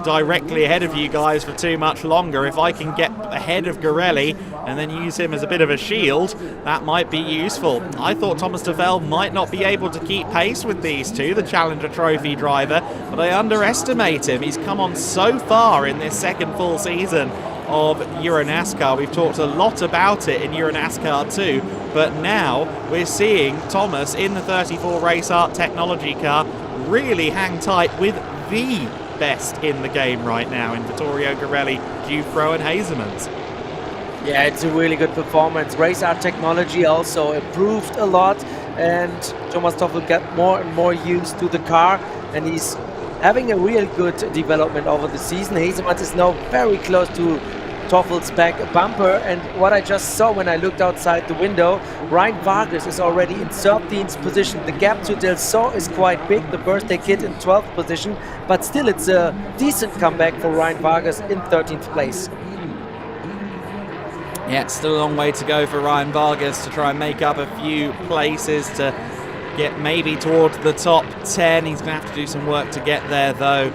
directly ahead of you guys for too much longer. If I can get ahead of Garelli and then use him as a bit of a shield, that might be useful. I thought Thomas Tefel might not be able to keep pace with these two, the Challenger Trophy driver, but I underestimate him. He's come on so far in this second full season of EuroNASCAR. We've talked a lot about it in EuroNASCAR too, but now we're seeing Thomas in the 34 Race Art Technology car really hang tight with the best in the game right now in Vittorio Garelli, Dufresne and Hazemans. Yeah, it's a really good performance. Race Art Technology also improved a lot, and Thomas Toffel got more and more used to the car, and he's having a real good development over the season. Hazemans is now very close to Toffel's back bumper, and what I just saw when I looked outside the window, Ryan Vargas is already in 13th position. The gap to Del Sol is quite big, the birthday kid in 12th position, but still it's a decent comeback for Ryan Vargas in 13th place. Yeah, it's still a long way to go for Ryan Vargas to try and make up a few places to get maybe towards the top 10. He's going to have to do some work to get there though.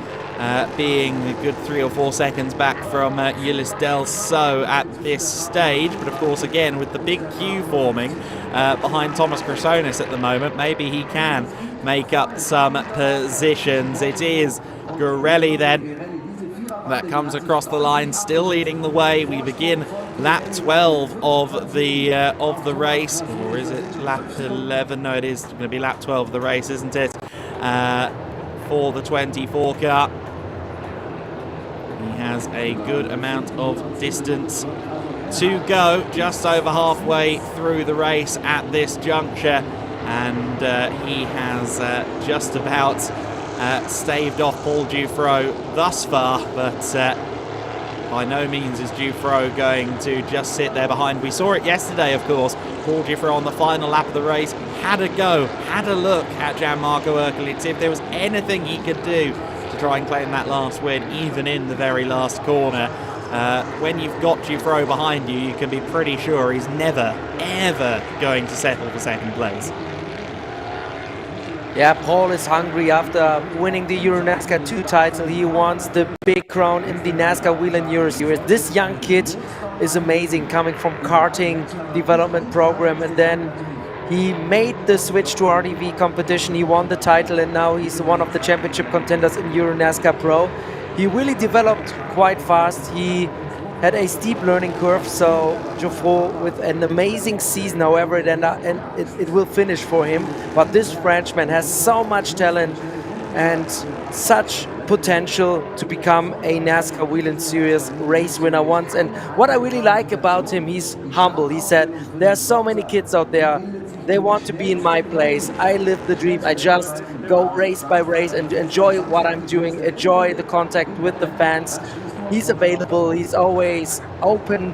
being a good 3 or 4 seconds back from Ulysse Del So at this stage. But of course, again, with the big queue forming behind Thomas Chrysonis at the moment, maybe he can make up some positions. It is Gorelli then that comes across the line, still leading the way. We begin lap 12 of the race, or is it lap 11? No, it is going to be lap 12 of the race, isn't it? For the 24 car. He has a good amount of distance to go, just over halfway through the race at this juncture, and he has just about staved off Paul Dufresne thus far, but by no means is Dufresne going to just sit there behind. We saw it yesterday, of course. Paul Dufresne on the final lap of the race had a go, had a look at Gianmarco Ercole to see if there was anything he could do to try and claim that last win, even in the very last corner. When you've got Dufresne behind you, you can be pretty sure he's never, ever going to settle for second place. Yeah, Paul is hungry after winning the EuroNASCAR 2 title. He wants the big crown in the NASCAR Whelen Euro Series. This young kid is amazing, coming from karting development program, and then he made the switch to RDV competition. He won the title, and now he's one of the championship contenders in EuroNASCAR Pro. He really developed quite fast. He had a steep learning curve, so Geoffroy with an amazing season, however it will finish for him. But this Frenchman has so much talent and such potential to become a NASCAR Whelen Series race winner once. And what I really like about him, he's humble. He said, there are so many kids out there, they want to be in my place. I live the dream. I just go race by race and enjoy what I'm doing, enjoy the contact with the fans. He's available, he's always open,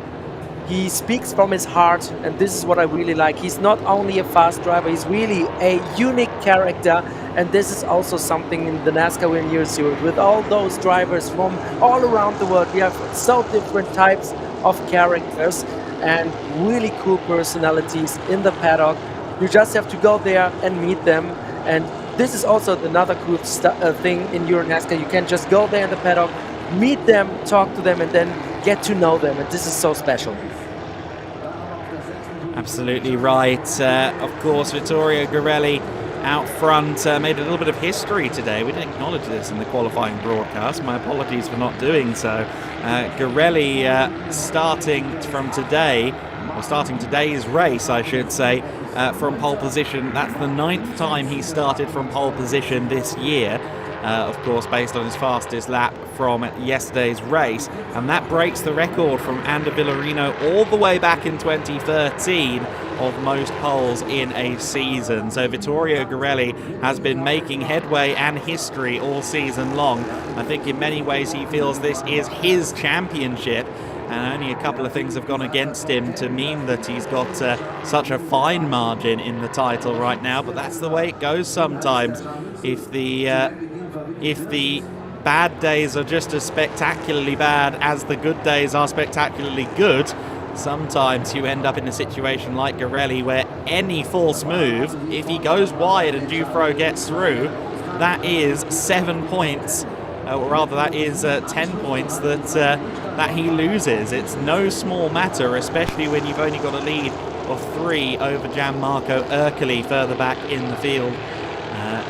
he speaks from his heart, and this is what I really like. He's not only a fast driver, he's really a unique character, and this is also something in the NASCAR Whelen Euro Series. With all those drivers from all around the world, we have so different types of characters and really cool personalities in the paddock. You just have to go there and meet them, and this is also another cool thing in EuroNASCAR. You can just go there in the paddock, meet them, talk to them, and then get to know them, and this is so special. Absolutely right. Of course, Vittorio Gorelli out front made a little bit of history today. We didn't acknowledge this in the qualifying broadcast. My apologies for not doing so. Gorelli starting today's race, I should say, from pole position. That's the 9th time he started from pole position this year. Of course, based on his fastest lap from yesterday's race, and that breaks the record from Ander Villarino all the way back in 2013 of most poles in a season. So Vittorio Gorelli has been making headway and history all season long. I think in many ways he feels this is his championship, and only a couple of things have gone against him to mean that he's got such a fine margin in the title right now. But that's the way it goes sometimes. If the bad days are just as spectacularly bad as the good days are spectacularly good, sometimes you end up in a situation like Gorelli where any false move, if he goes wide and Dufresne gets through, that is 7 points, or rather that is 10 points that he loses. It's no small matter, especially when you've only got a lead of 3 over Gianmarco Ercole further back in the field.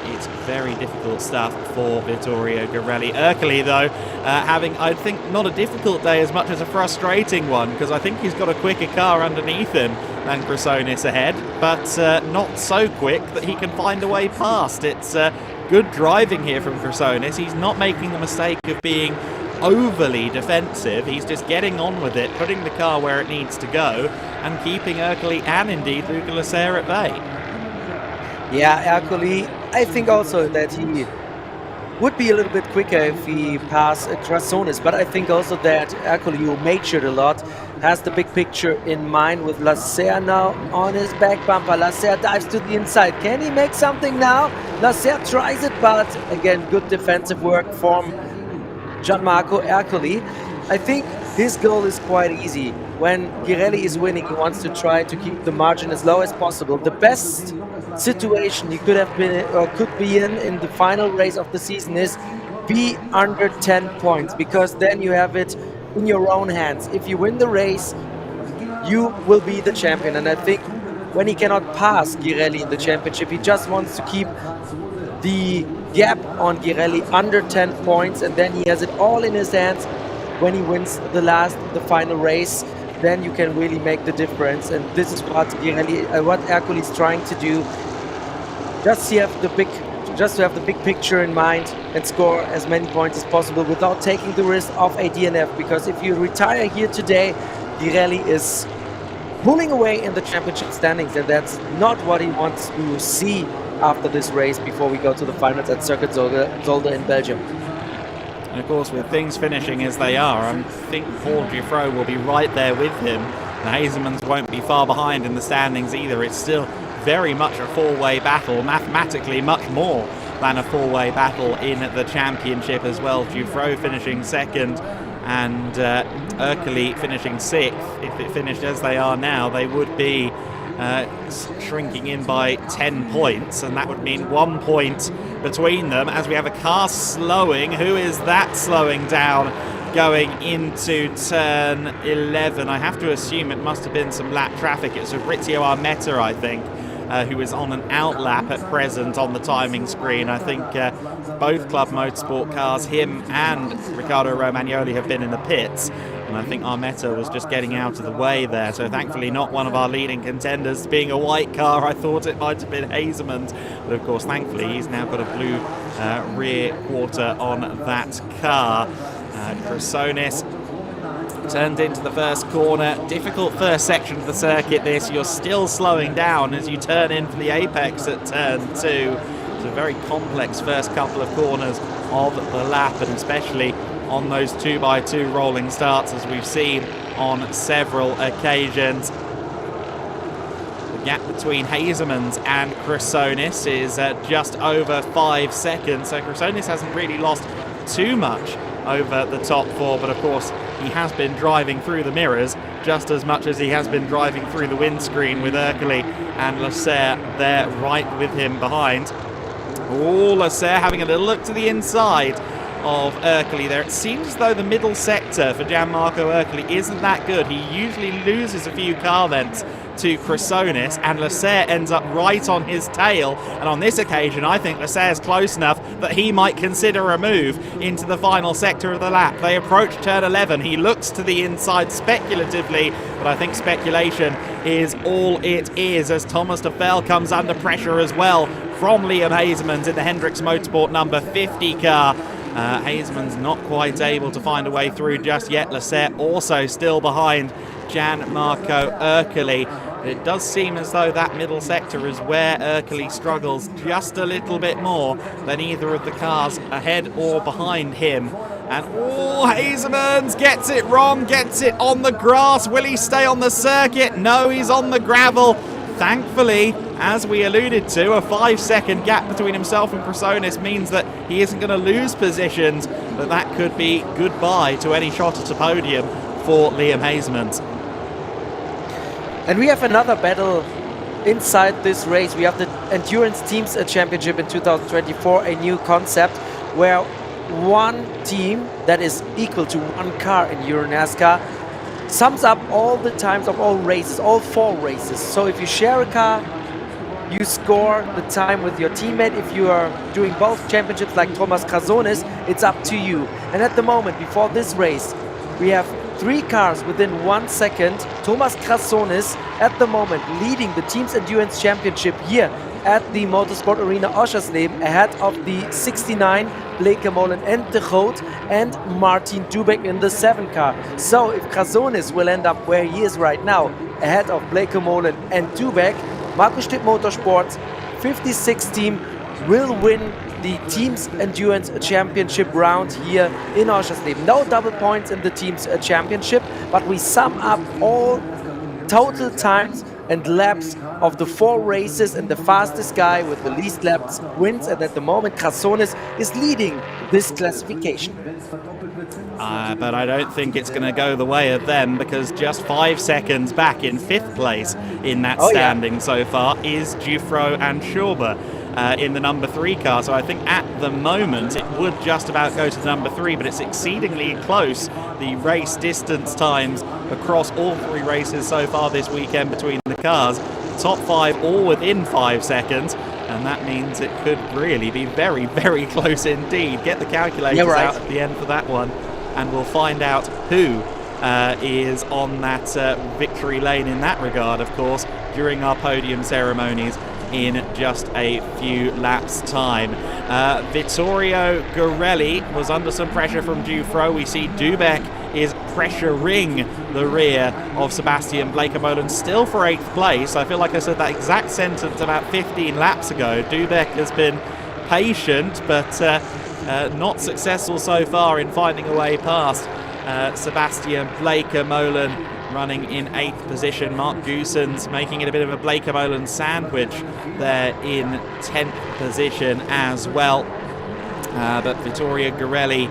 It's very difficult stuff for Vittorio Gorelli. Ercole, though, having, I think, not a difficult day as much as a frustrating one, because I think he's got a quicker car underneath him than Chrysonis ahead, but not so quick that he can find a way past. It's good driving here from Chrysonis. He's not making the mistake of being overly defensive. He's just getting on with it, putting the car where it needs to go, and keeping Ercole and indeed Luca Lasser at bay. Yeah, Ercole, I think also that he would be a little bit quicker if he passed Chrysonis, but I think also that Ercole, who matured a lot, has the big picture in mind with Lasser now on his back bumper. Lasser dives to the inside. Can he make something now? Lasser tries it, but again, good defensive work from Gianmarco Ercole. I think his goal is quite easy. When Gorelli is winning, he wants to try to keep the margin as low as possible. The best situation he could have been or could be in the final race of the season is be under 10 points, because then you have it in your own hands. If you win the race, you will be the champion. And I think when he cannot pass Girelli in the championship, he just wants to keep the gap on Girelli under 10 points, and then he has it all in his hands. When he wins the final race, then you can really make the difference. And this is what Girelli, what Ercole is trying to do. Just to have the big picture in mind and score as many points as possible without taking the risk of a DNF. Because if you retire here today, Girelli is pulling away in the championship standings, and that's not what he wants to see after this race before we go to the finals at Circuit Zolder in Belgium. And of course, with things finishing as they are, I think Paul Giuffreau will be right there with him. The Hazemans won't be far behind in the standings either. It's still very much a four-way battle, mathematically much more than a four-way battle in the championship as well. Giuffreau finishing second and Ercole finishing sixth. If it finished as they are now, they would be shrinking in by 10 points, and that would mean 1 point between them as we have a car slowing. Who is that slowing down going into turn 11? I have to assume it must have been some lap traffic. It's Fabrizio Armetta, I think, who is on an outlap at present on the timing screen. I think both Club Motorsport cars, him and Riccardo Romagnoli, have been in the pits, and I think Armetta was just getting out of the way there. So thankfully not one of our leading contenders. Being a white car, I thought it might have been Hazemans, but of course thankfully he's now got a blue rear quarter on that car. Chrysonis turned into the first corner. Difficult first section of the circuit this. You're still slowing down as you turn in for the apex at turn 2. It's a very complex first couple of corners of the lap, and especially on those 2x2 rolling starts as we've seen on several occasions. The gap between Hazemans and Chrysonis is just over 5 seconds, so Chrysonis hasn't really lost too much over the top four, but of course he has been driving through the mirrors just as much as he has been driving through the windscreen, with Ercole and Lasserre there right with him behind. Oh, Lasserre having a little look to the inside of Ercole there. It seems as though the middle sector for Gianmarco Ercole isn't that good. He usually loses a few car lengths to Chrysonis, and Lasserre ends up right on his tail, and on this occasion I think Lasserre's close enough that he might consider a move into the final sector of the lap. They approach turn 11. He looks to the inside speculatively, but I think speculation is all it is, as Thomas de Fel comes under pressure as well from Liam Hazemans in the Hendricks Motorsport number 50 car. Hazemans not quite able to find a way through just yet. Lasserre also still behind Gianmarco Ercole. It does seem as though that middle sector is where Ercole struggles just a little bit more than either of the cars ahead or behind him. And Hazemans gets it wrong, gets it on the grass. Will he stay on the circuit? No, he's on the gravel. Thankfully, as we alluded to, a 5-second gap between himself and Chrysonis means that he isn't going to lose positions, but that could be goodbye to any shot at a podium for Liam Hazemans. And we have another battle inside this race. We have the Endurance Teams Championship in 2024, a new concept where one team that is equal to one car in EuroNASCAR sums up all the times of all races, all 4 races. So if you share a car, you score the time with your teammate. If you are doing both championships like Thomas Chrysonis, it's up to you. And at the moment, before this race, we have 3 cars within 1 second. Thomas Chrysonis at the moment leading the Teams Endurance Championship here at the Motorsport Arena Oschersleben, ahead of the 69 Blake Molen and De Groot and Martin Dubek in the 7 car. So if Chrysonis will end up where he is right now, ahead of Blake Molen and Dubek, Markus Stipp Motorsport 56 team will win the Teams Endurance Championship round here in Oschersleben. No double points in the Teams Championship, but we sum up all total times and laps of the 4 races, and the fastest guy with the least laps wins. And at the moment, Chrysonis is leading this classification. But I don't think it's going to go the way of them, because just 5 seconds back in 5th place in that standing so far is Giuffreau and Schauber. in the number 3 car. So I think at the moment it would just about go to the number 3, but it's exceedingly close. The race distance times across all 3 races so far this weekend between the cars. Top 5 all within 5 seconds. And that means it could really be very, very close indeed. Get the calculators out at the end for that one, and we'll find out who is on that victory lane in that regard, of course, during our podium ceremonies in just a few laps' time. Vittorio Girelli was under some pressure from Dufro. We see Dubek is pressuring the rear of Sebastian Bleekemolen, still for 8th place. I feel like I said that exact sentence about 15 laps ago. Dubek has been patient, but not successful so far in finding a way past Sebastian Bleekemolen, running in 8th position. Mark Goossens making it a bit of a Bleekemolen sandwich there in 10th position as well. But Vittorio Girelli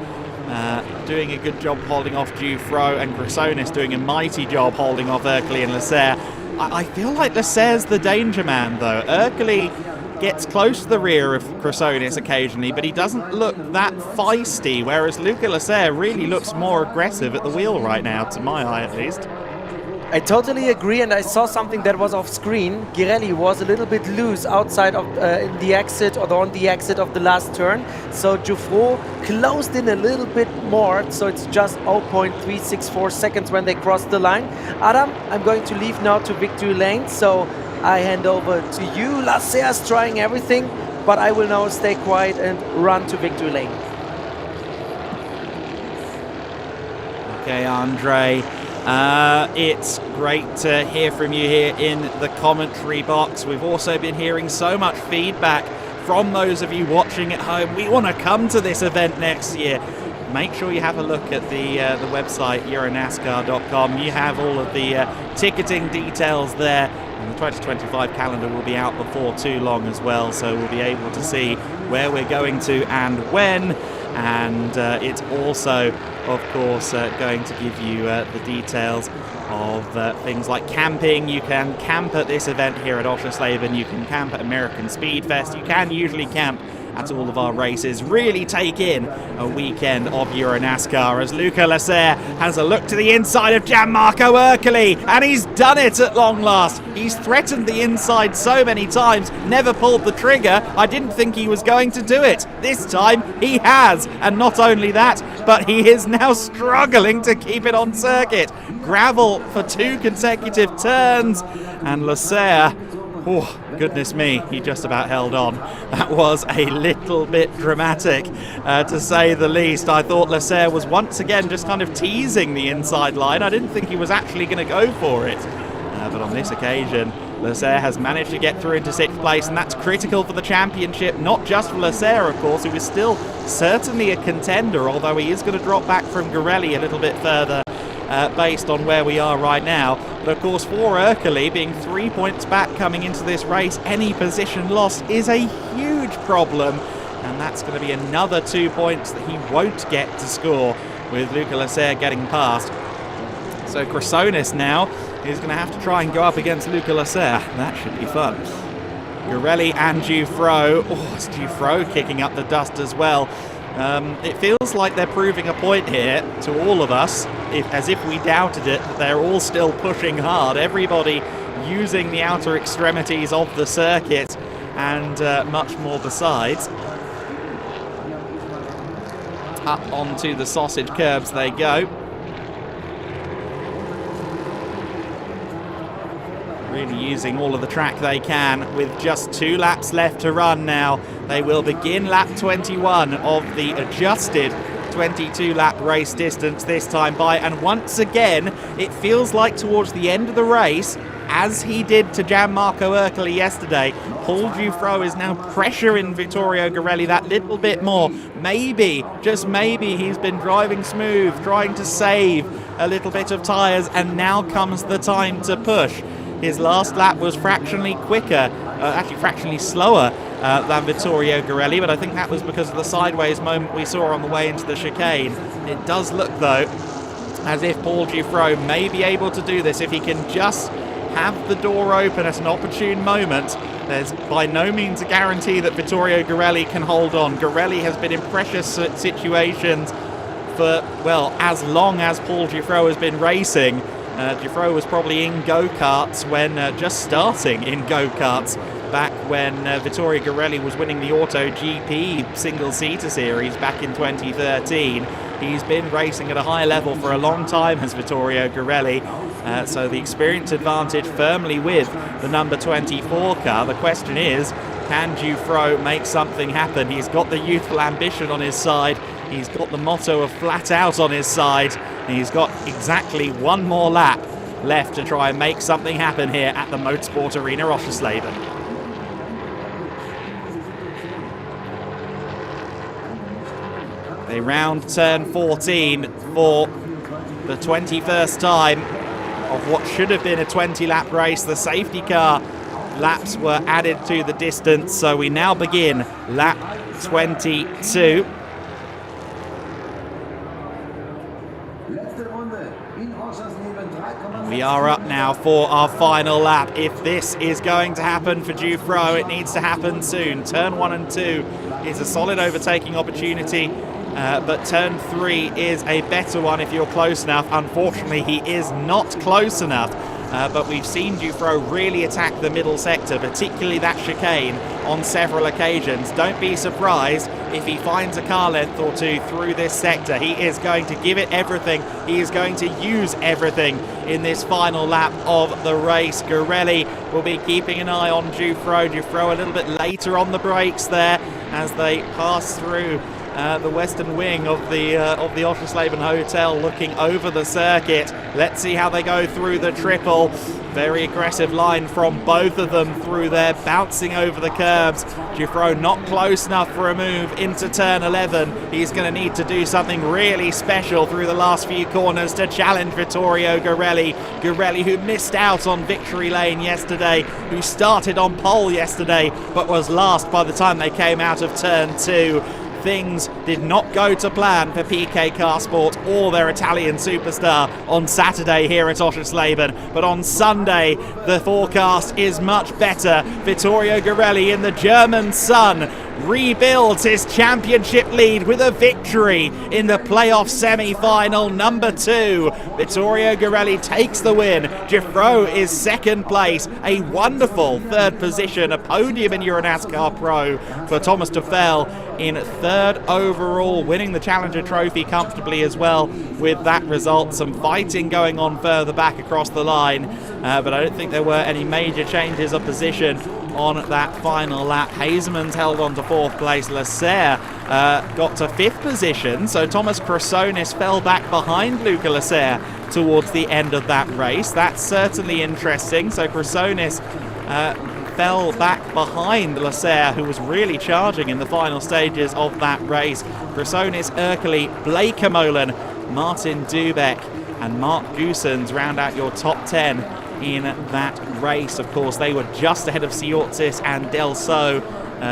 doing a good job holding off Dufro, and Chrysonis doing a mighty job holding off Ercoli and Leclerc. I feel like Leclerc's the danger man, though. Ercoli gets close to the rear of Chrysonis occasionally, but he doesn't look that feisty, whereas Luca Leclerc really looks more aggressive at the wheel right now, to my eye at least. I totally agree, and I saw something that was off screen. Girelli was a little bit loose outside of the exit, or on the exit of the last turn. So Dufro closed in a little bit more, so it's just 0.364 seconds when they cross the line. Adam, I'm going to leave now to victory lane, so I hand over to you. Leclerc's trying everything, but I will now stay quiet and run to victory lane. Okay, Andre. It's great to hear from you here in the commentary box. We've also been hearing so much feedback from those of you watching at home. We want to come to this event next year. Make sure you have a look at the website, EuroNASCAR.com. You have all of the ticketing details there. And the 2025 calendar will be out before too long as well, so we'll be able to see where we're going to and when. And it's also, of course, going to give you the details of things like camping. You can camp at this event here at Oschersleben. You can camp at American Speedfest. You can usually camp at all of our races. Really take in a weekend of EuroNASCAR as Luca Leclerc has a look to the inside of Gianmarco Ercoli, and he's done it at long last. He's threatened the inside so many times, never pulled the trigger. I didn't think he was going to do it. This time he has, and not only that, but he is now struggling to keep it on circuit. Gravel for 2 consecutive turns, and Leclerc, oh, goodness me, he just about held on. That was a little bit dramatic, to say the least. I thought Leclerc was once again just kind of teasing the inside line. I didn't think he was actually going to go for it. But on this occasion, Leclerc has managed to get through into 6th place, and that's critical for the championship, not just for Leclerc, of course, who is still certainly a contender, although he is going to drop back from Girelli a little bit further. Based on where we are right now. But of course, for Ercoli, being 3 points back coming into this race, any position loss is a huge problem, and that's going to be another 2 points that he won't get to score with Luca Leclerc getting past. So Chrysonis now is going to have to try and go up against Luca Leclerc. That should be fun. Girelli and Dufro. Oh, it's Dufro kicking up the dust as well. It feels like they're proving a point here to all of us, as if we doubted it, that they're all still pushing hard. Everybody using the outer extremities of the circuit and much more besides. Up onto the sausage curbs they go. Really using all of the track they can with just 2 laps left to run now. They will begin lap 21 of the adjusted 22-lap race distance this time by, and once again it feels like towards the end of the race, as he did to Gianmarco Ercoli yesterday, Paul Dufro is now pressuring Vittorio Girelli that little bit more. Maybe, just maybe, he's been driving smooth, trying to save a little bit of tyres, and now comes the time to push. His last lap was fractionally quicker, actually fractionally slower than Vittorio Girelli, but I think that was because of the sideways moment we saw on the way into the chicane. It does look, though, as if Paul Dufro may be able to do this if he can just have the door open at an opportune moment there's by no means a guarantee that Vittorio Garelli can hold on. Garelli has been in precious situations for, well, as long as Paul Giuffreau has been racing. Giuffreau was probably in go-karts when, just starting in go-karts, back when Vittorio Garelli was winning the Auto GP single-seater series back in 2013. He's been racing at a high level for a long time as Vittorio Garelli, so the experience advantage firmly with the number 24 car. The question is, can Giuffreau make something happen? He's got the youthful ambition on his side. He's got the motto of flat out on his side. And he's got exactly one more lap left to try and make something happen here at the Motorsport Arena Oschersleben. They round turn 14 for the 21st time of what should have been a 20-lap race. The safety car laps were added to the distance, so we now begin lap 22. We are up now for our final lap. If this is going to happen for Giuffreau, it needs to happen soon. Turn 1 and 2 is a solid overtaking opportunity, but turn 3 is a better one if you're close enough. Unfortunately, he is not close enough. But we've seen Giuffreau really attack the middle sector, particularly that chicane, on several occasions. Don't be surprised if he finds a car length or two through this sector. He is going to give it everything. He is going to use everything in this final lap of the race. Garelli will be keeping an eye on Giuffreau. Giuffreau a little bit later on the brakes there as they pass through the western wing of the Oschersleben Hotel, looking over the circuit. Let's see how they go through the triple. Very aggressive line from both of them through there, bouncing over the curbs. Giuffreau not close enough for a move into turn 11. He's going to need to do something really special through the last few corners to challenge Vittorio Garelli. Garelli, who missed out on victory lane yesterday, who started on pole yesterday, but was last by the time they came out of turn 2. Things did not go to plan for PK Carsport or their Italian superstar on Saturday here at Oschersleben, but on Sunday the forecast is much better. Vittorio Garelli in the German sun rebuilds his championship lead with a victory in the playoff semi-final number 2. Vittorio Garelli takes the win. Giuffreau is second place, a wonderful third position, a podium in EuroNASCAR Pro for Thomas Tuchel in third overall, winning the Challenger Trophy comfortably as well with that result. Some fighting going on further back across the line, but I don't think there were any major changes of position on that final lap. Hazeman's held on to 4th place. Lasser got to 5th position, so Thomas Chrysonis fell back behind Luca Lasser towards the end of that race. That's certainly interesting. So Chrysonis fell back behind Lasser, who was really charging in the final stages of that race. Chrysonis, Erkeli, Blake Molen, Martin Dubeck and Mark Goosens round out your top 10 in that race. Of course, they were just ahead of Siortzis and Delso,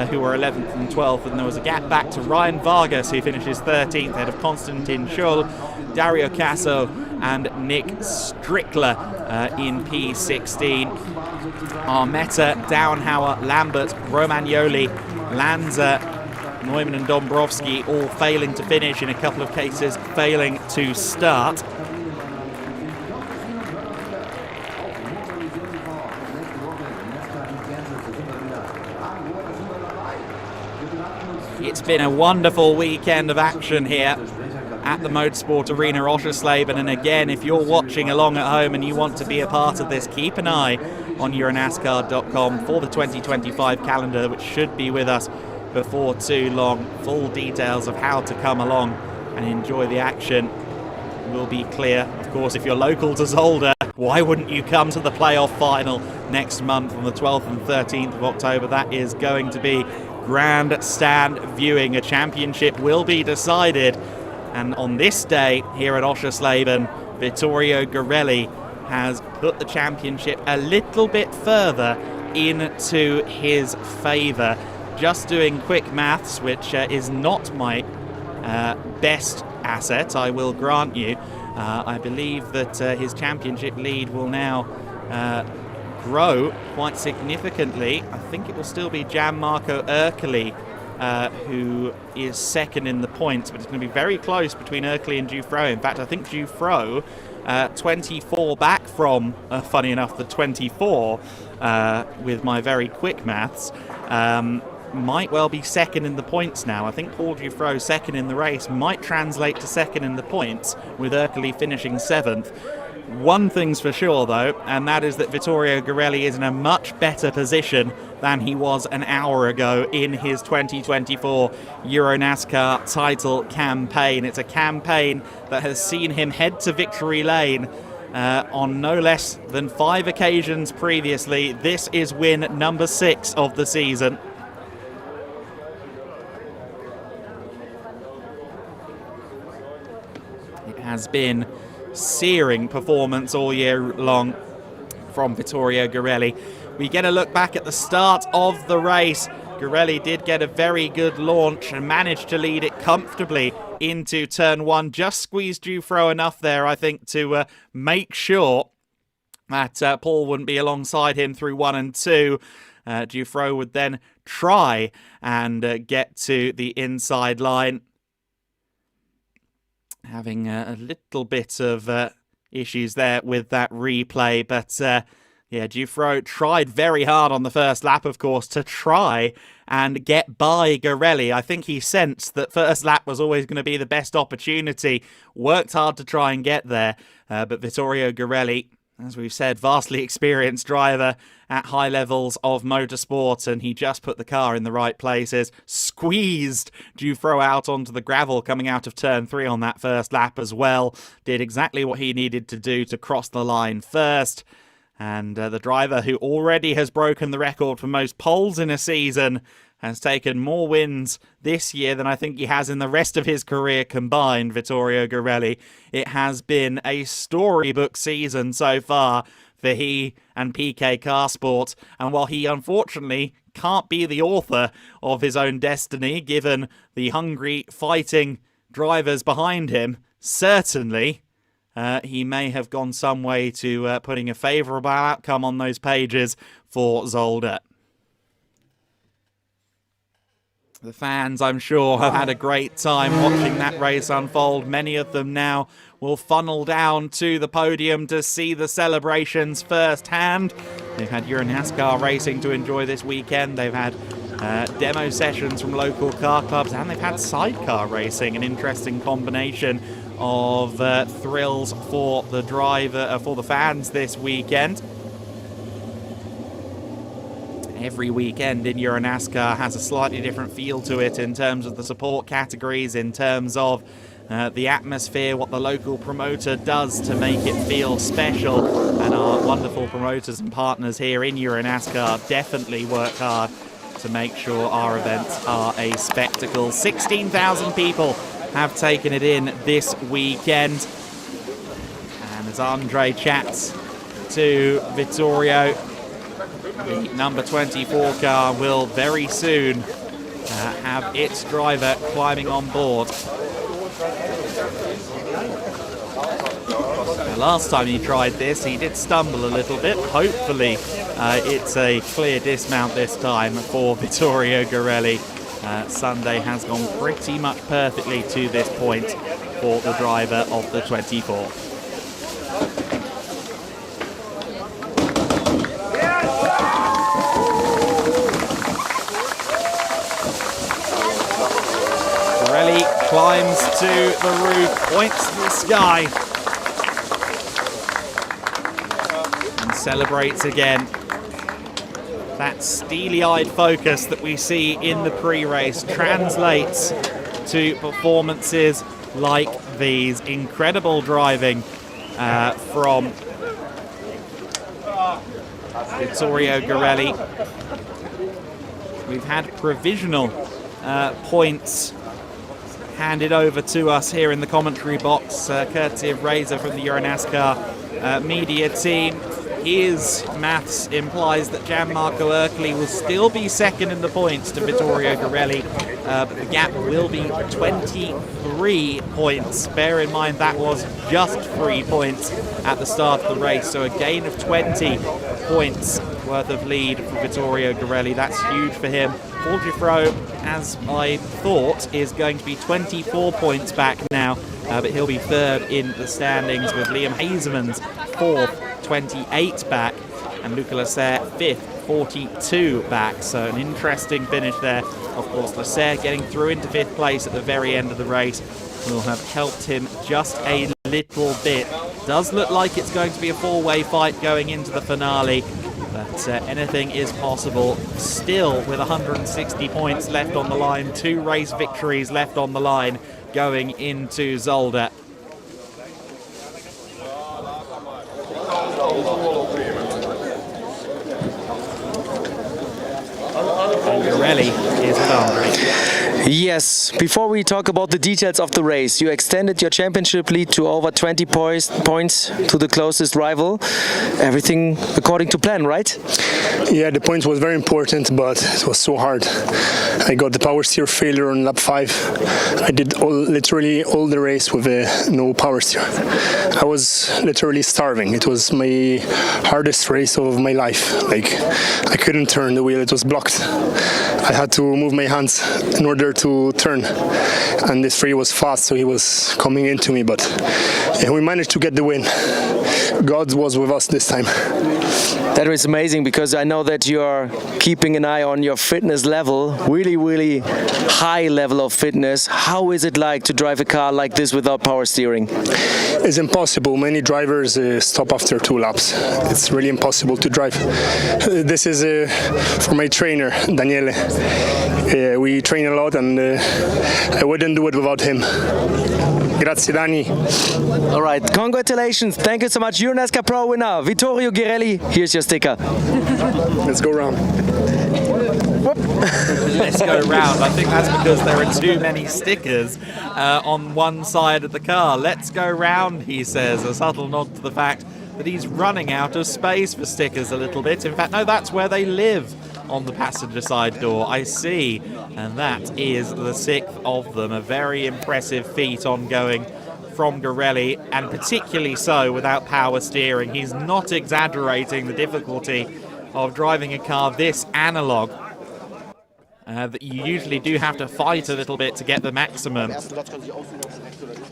who were 11th and 12th, and there was a gap back to Ryan Vargas, who finishes 13th, ahead of Konstantin Schul, Dario Casso and Nick Strickler in P16. Armetta, Downhauer, Lambert, Romagnoli, Lanza, Neumann and Dombrowski all failing to finish, in a couple of cases failing to start. It's been a wonderful weekend of action here at the Motorsport Arena Oschersleben, and again, if you're watching along at home and you want to be a part of this, keep an eye on EuroNASCAR.com for the 2025 calendar, which should be with us before too long. Full details of how to come along and enjoy the action will be clear. Of course, if you're local to Zolder, why wouldn't you come to the playoff final next month on the 12th and 13th of October? That is going to be grandstand viewing. A championship will be decided, and on this day here at Oschersleben, Vittorio Garelli has put the championship a little bit further into his favour. Just doing quick maths, which is not my best asset, I will grant you. I believe that his championship lead will now grow quite significantly. I think it will still be Gianmarco Ercoli who is second in the points, but it's going to be very close between Ercoli and Dufresne. In fact, I think Dufresne, 24 back from, funny enough, the 24 with my very quick maths, might well be second in the points now. I think Paul Dufresne second in the race might translate to second in the points, with Ercoli finishing 7th. One thing's for sure, though, and that is that Vittorio Garelli is in a much better position than he was an hour ago in his 2024 EuroNASCAR title campaign. It's a campaign that has seen him head to victory lane on no less than 5 occasions previously. This is win number 6 of the season. It has been searing performance all year long from Vittorio Garelli. We get a look back at the start of the race. Garelli did get a very good launch and managed to lead it comfortably into turn 1. Just squeezed Dufresne enough there, I think, to make sure that Paul wouldn't be alongside him through 1 and 2. Dufresne would then try and get to the inside line, having a little bit of issues there with that replay. But yeah, Dufresne tried very hard on the first lap, of course, to try and get by Garelli. I think he sensed that first lap was always going to be the best opportunity. Worked hard to try and get there. But Vittorio Garelli, as we've said, vastly experienced driver at high levels of motorsport, and he just put the car in the right places, squeezed Dufresne out onto the gravel coming out of turn 3 on that first lap as well. Did exactly what he needed to do to cross the line first. And the driver who already has broken the record for most poles in a season has taken more wins this year than I think he has in the rest of his career combined, Vittorio Garelli. It has been a storybook season so far for he and PK Carsport. And while he unfortunately can't be the author of his own destiny, given the hungry, fighting drivers behind him, certainly he may have gone some way to putting a favourable outcome on those pages for Zolder. The fans, I'm sure, have had a great time watching that race unfold. Many of them now will funnel down to the podium to see the celebrations firsthand. They've had EuroNASCAR racing to enjoy this weekend. They've had demo sessions from local car clubs, and they've had sidecar racing, an interesting combination of thrills for the driver, for the fans this weekend. Every weekend in EuroNASCAR has a slightly different feel to it in terms of the support categories, in terms of the atmosphere, what the local promoter does to make it feel special. And our wonderful promoters and partners here in EuroNASCAR definitely work hard to make sure our events are a spectacle. 16,000 people have taken it in this weekend. And as Andre chats to Vittorio, the number 24 car will very soon have its driver climbing on board. Last time he tried this, he did stumble a little bit. Hopefully it's a clear dismount this time for Vittorio Garelli. Sunday has gone pretty much perfectly to this point for the driver of the 24. Garelli climbs to the roof, points to the sky, and celebrates again. That steely-eyed focus that we see in the pre-race translates to performances like these. Incredible driving from Vittorio Garelli. We've had provisional points handed over to us here in the commentary box, courtesy of Razor from the EuroNASCAR media team. his maths implies that Gianmarco Ercoli will still be second in the points to Vittorio Girelli, but the gap will be 23 points. Bear in mind that was just 3 points at the start of the race, so a gain of 20 points worth of lead for Vittorio Girelli. That's huge for him. Paul Giffreau, as I thought, is going to be 24 points back now, but he'll be third in the standings, with Liam Hazeman's fourth, 28 back, and Luca Lasser fifth, 42 back. So an interesting finish there. Of course, Lasser getting through into fifth place at the very end of the race will have helped him just a little bit. Does look like it's going to be a four-way fight going into the finale, but anything is possible. Still, with 160 points left on the line, 2 race victories left on the line going into Zolder. Girelli is with Andre. Yes, before we talk about the details of the race, you extended your championship lead to over 20 points to the closest rival. Everything according to plan, right? Yeah, the points was very important, but it was so hard. I got the power steer failure on lap 5. I did literally all the race with no power steer. I was literally starving. It was my hardest race of my life. Like, I couldn't turn the wheel, it was blocked. I had to move my hands in order to turn, and this free was fast, so he was coming into me, but yeah, we managed to get the win. God was with us this time. That is amazing, because I know that you are keeping an eye on your fitness level, really high level of fitness. How is it like to drive a car like this without power steering? It's impossible. Many drivers stop after 2 laps. It's really impossible to drive. This is for my trainer, Daniele. We train a lot, and I wouldn't do it without him. Grazie, Dani. All right, congratulations. Thank you so much. EuroNASCAR Pro winner, Vittorio Girelli. Here's your sticker. Let's go round. Let's go round. I think that's because there are too many stickers on one side of the car. Let's go round, he says, a subtle nod to the fact that he's running out of space for stickers a little bit. In fact, no, that's where they live, on the passenger side door. I see. And that is the 6th of them. A very impressive feat ongoing from Girelli, and particularly so without power steering. He's not exaggerating the difficulty of driving a car this analog. That you usually do have to fight a little bit to get the maximum.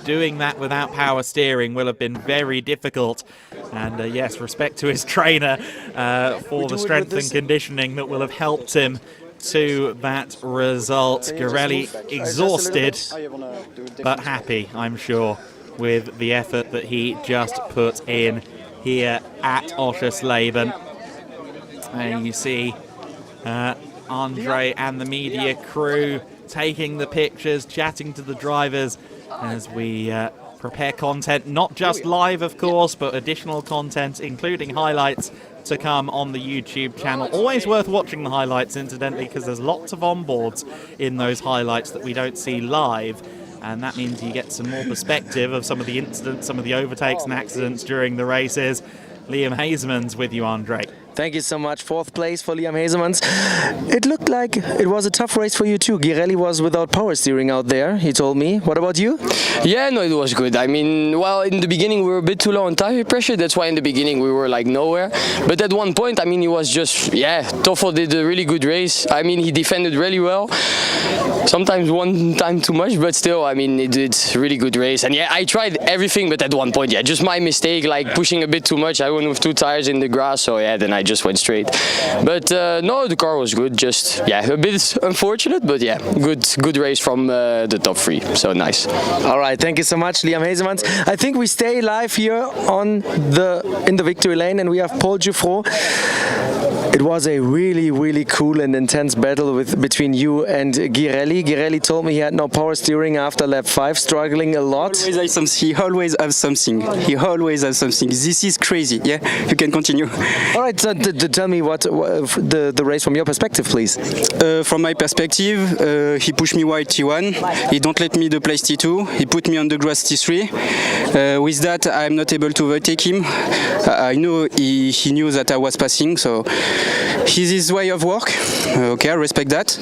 Doing that without power steering will have been very difficult. And yes, respect to his trainer for the strength and conditioning that will have helped him to that result. Girelli exhausted, but happy, I'm sure, with the effort that he just put in here at Oschersleben. And you see Andre and the media crew taking the pictures, chatting to the drivers as we prepare content, not just live of course, but additional content including highlights to come on the YouTube channel. Always worth watching the highlights, incidentally, because there's lots of onboards in those highlights that we don't see live, and that means you get some more perspective of some of the incidents, some of the overtakes and accidents during the races. Liam Hazeman's with you, Andre. Thank you so much. 4th place for Liam Hazeman's. It looked like it was a tough race for you too. Girelli was without power steering out there, he told me. What about you? Yeah, no, it was good. I mean, well, in the beginning we were a bit too low on tire pressure. That's why in the beginning we were like nowhere. But at one point, I mean, he was just, yeah, Toffel did a really good race. I mean, he defended really well. Sometimes one time too much, but still, I mean, he did a really good race. And yeah, I tried everything, but at one point, yeah, just my mistake, like pushing a bit too much. I went with 2 tires in the grass, so yeah, then I just went straight. But no, the car was good, just yeah, a bit unfortunate, but yeah, good race from the top 3, so nice. All right, thank you so much, Liam Hazeman's. I think we stay live here in the victory lane, and we have Paul Giffreau. It was a really, really cool and intense battle between you and Girelli. Girelli told me he had no power steering after lap 5, struggling a lot. He always has something. He always has something. This is crazy. Yeah, you can continue. All right, so tell me what the race from your perspective, please. From my perspective, he pushed me wide T1. He don't let me the place T2. He put me on the grass T3. With that, I'm not able to overtake him. I know he knew that I was passing, so he's his way of work. Okay, I respect that.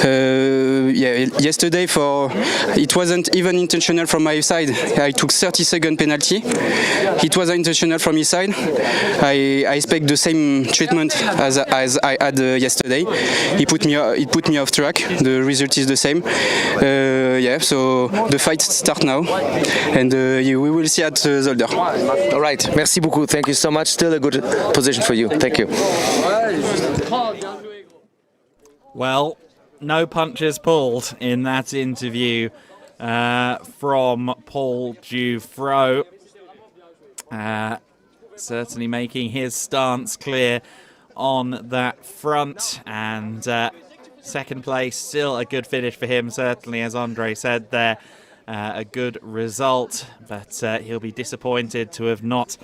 Yeah, yesterday it wasn't even intentional from my side. I took 30-second penalty. It was intentional from his side. I expect the same treatment as I had yesterday. He put me off track. The result is the same. Yeah, so the fight starts now, and we will see at Zolder. All right, merci beaucoup. Thank you so much. Still a good position for you. Thank you. Well, no punches pulled in that interview from Paul Dufro. Certainly making his stance clear on that front, and second place, still a good finish for him, certainly, as Andre said there. A good result, but he'll be disappointed to have not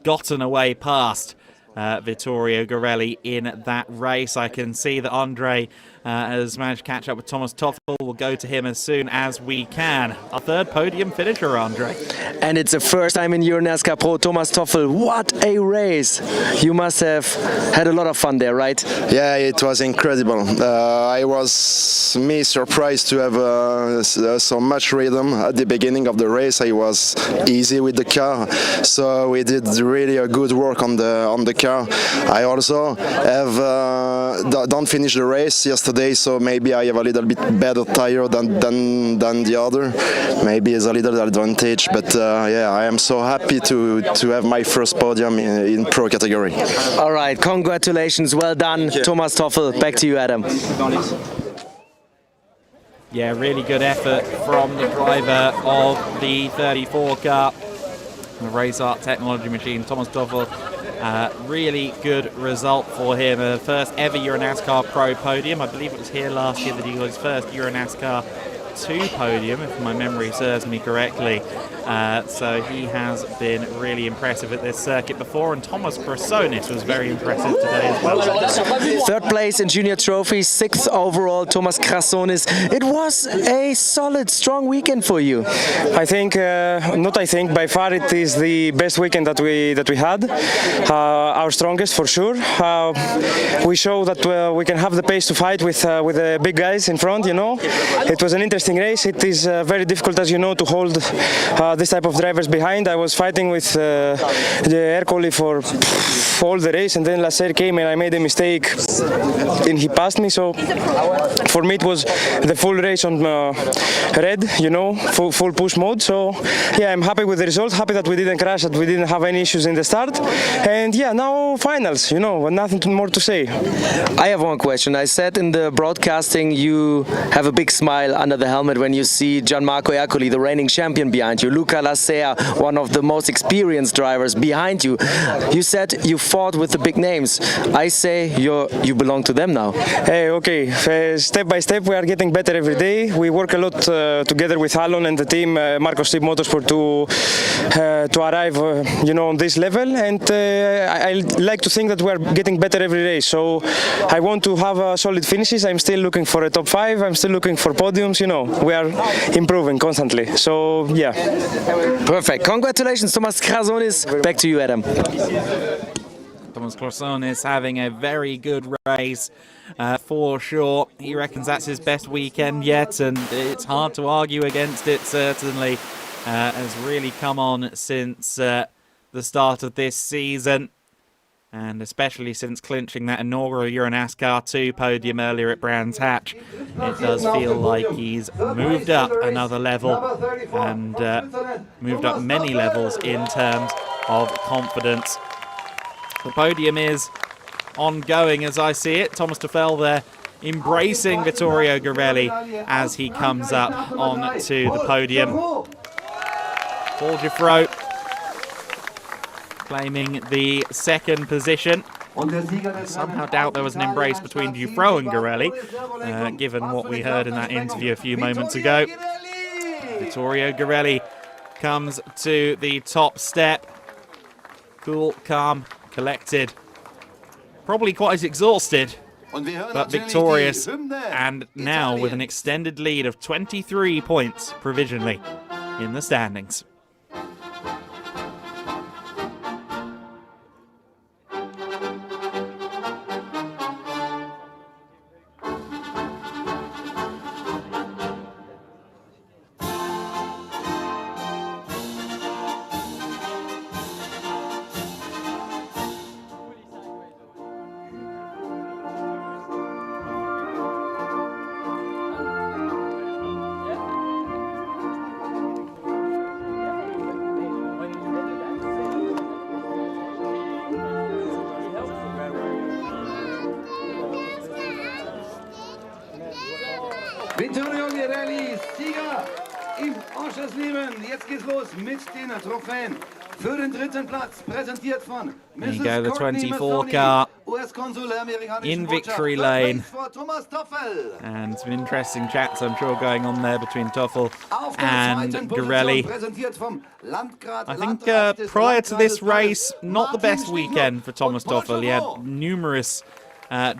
gotten away past Vittorio Girelli in that race. I can see that Andre has managed to catch up with Thomas Toffel. We'll go to him as soon as we can. Our third podium finisher, Andre. And it's the first time in EuroNASCAR Pro. Thomas Toffel, what a race! You must have had a lot of fun there, right? Yeah, it was incredible. I was surprised to have so much rhythm at the beginning of the race. I was easy with the car, so we did really a good work on the car. I also have don't finish the race yesterday, so maybe I have a little bit better tire than the other. Maybe it's a little advantage, but yeah, I am so happy to have my first podium in pro category. All right, congratulations, well done, Thomas Toffel. Back to you, Adam. Yeah, really good effort from the driver of the 34 car, the Race Art Technology Machine, Thomas Toffel. Really good result for him. First ever EuroNASCAR Pro podium. I believe it was here last year that he got his first EuroNASCAR 2 podium, if my memory serves me correctly. So he has been really impressive at this circuit before, and Thomas Krasonis was very impressive today as well. Third place in Junior Trophy, 6th overall, Thomas Krasonis. It was a solid, strong weekend for you. I think, by far it is the best weekend that we had. Our strongest for sure. We show that we can have the pace to fight with the big guys in front. You know, it was an interesting race. It is very difficult, as you know, to hold this type of drivers behind. I was fighting with the air quality for all the race, and then Lasser came and I made a mistake and he passed me. So for me it was the full race on red, you know, full push mode. So yeah, I'm happy with the result, happy that we didn't crash, that we didn't have any issues in the start, and yeah, now finals, you know, nothing more to say. I have one question. I said in the broadcasting you have a big smile under the helmet when you see Gianmarco Ercoli, the reigning champion, behind you, Luca Lasser, one of the most experienced drivers, behind you. You said you fought with the big names. I say you belong to them now. Hey, okay, step by step we are getting better every day. We work a lot together with Alon and the team, Marco Street Motorsport, to arrive you know, on this level, and I like to think that we are getting better every day. So I want to have solid finishes. I'm still looking for a top 5. I'm still looking for podiums. You know, we are improving constantly. So yeah. Perfect. Congratulations, Thomas Krasonis. Back to you, Adam. Thomas Krasonis having a very good race for sure. He reckons that's his best weekend yet, and it's hard to argue against it, certainly. Has really come on since the start of this season, and especially since clinching that inaugural EuroNASCAR 2 podium earlier at Brands Hatch. It does feel like he's moved up another level, and moved up many levels in terms of confidence. The podium is ongoing as I see it. Thomas Toffel there embracing Vittorio Girelli as he comes up onto the podium. Paul Dufro claiming the second position. I somehow doubt there was an embrace between Dufro and Garelli, given what we heard in that interview a few moments ago. Vittorio Garelli comes to the top step. Cool, calm, collected. Probably quite exhausted, but victorious. And now with an extended lead of 23 points provisionally in the standings. Vittorio Garelli, Sieger im Oschersleben. Jetzt geht's los mit den Trophäen. Für den dritten Platz, präsentiert von There you go, the 24 car in victory lane. And some interesting chats, I'm sure, going on there between Toffel and Garelli. I think prior to this race, not the best weekend for Thomas Toffel. He had numerous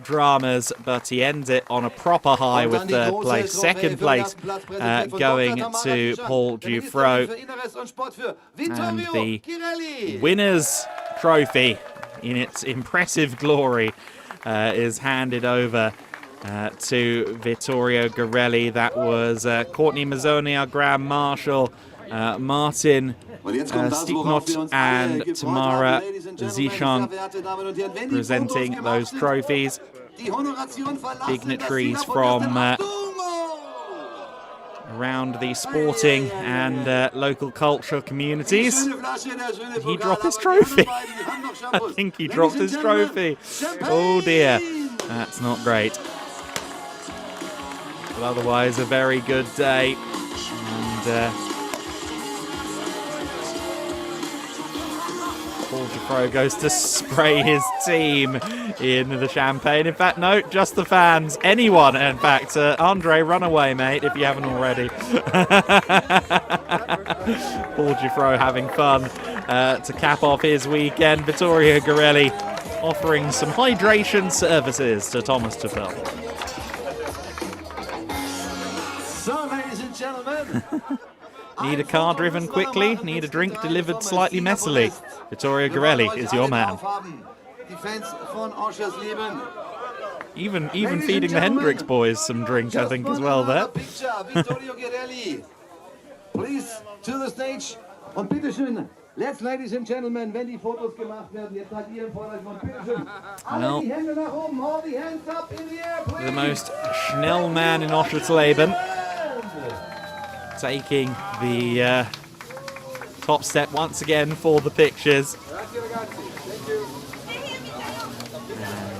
dramas, but he ends it on a proper high with third place. Second place going to Paul Dufro. And the winner's trophy in its impressive glory is handed over to Vittorio Garelli. That was Courtney Mazzoni, our Grand Marshal, Martin Sticknot and Tamara Zichon presenting those trophies. Dignitaries from around the sporting and local culture communities. Did he drop his trophy? I think he dropped his trophy. Oh dear, that's not great. But otherwise a very good day. And Paul Dufro goes to spray his team in the champagne. In fact, no, just the fans. Anyone, in fact. Andre, run away, mate, if you haven't already. Paul Dufro having fun to cap off his weekend. Vittorio Garelli offering some hydration services to Thomas Toffel. So, ladies and gentlemen. Need a car driven quickly? Need a drink delivered slightly messily? Vittorio Garelli is your man. Even feeding the Hendricks boys some drink, I think, as well there. Vittorio Garelli, please to the stage. Und bitteschön, let's, ladies and gentlemen, wenn die Fotos gemacht werden, jetzt seid ihr im Vordergrund. Bitteschön. Alle die Hände nach oben, all the hands up in the air, please. The most schnell man in Oschersleben, taking the top step once again for the pictures.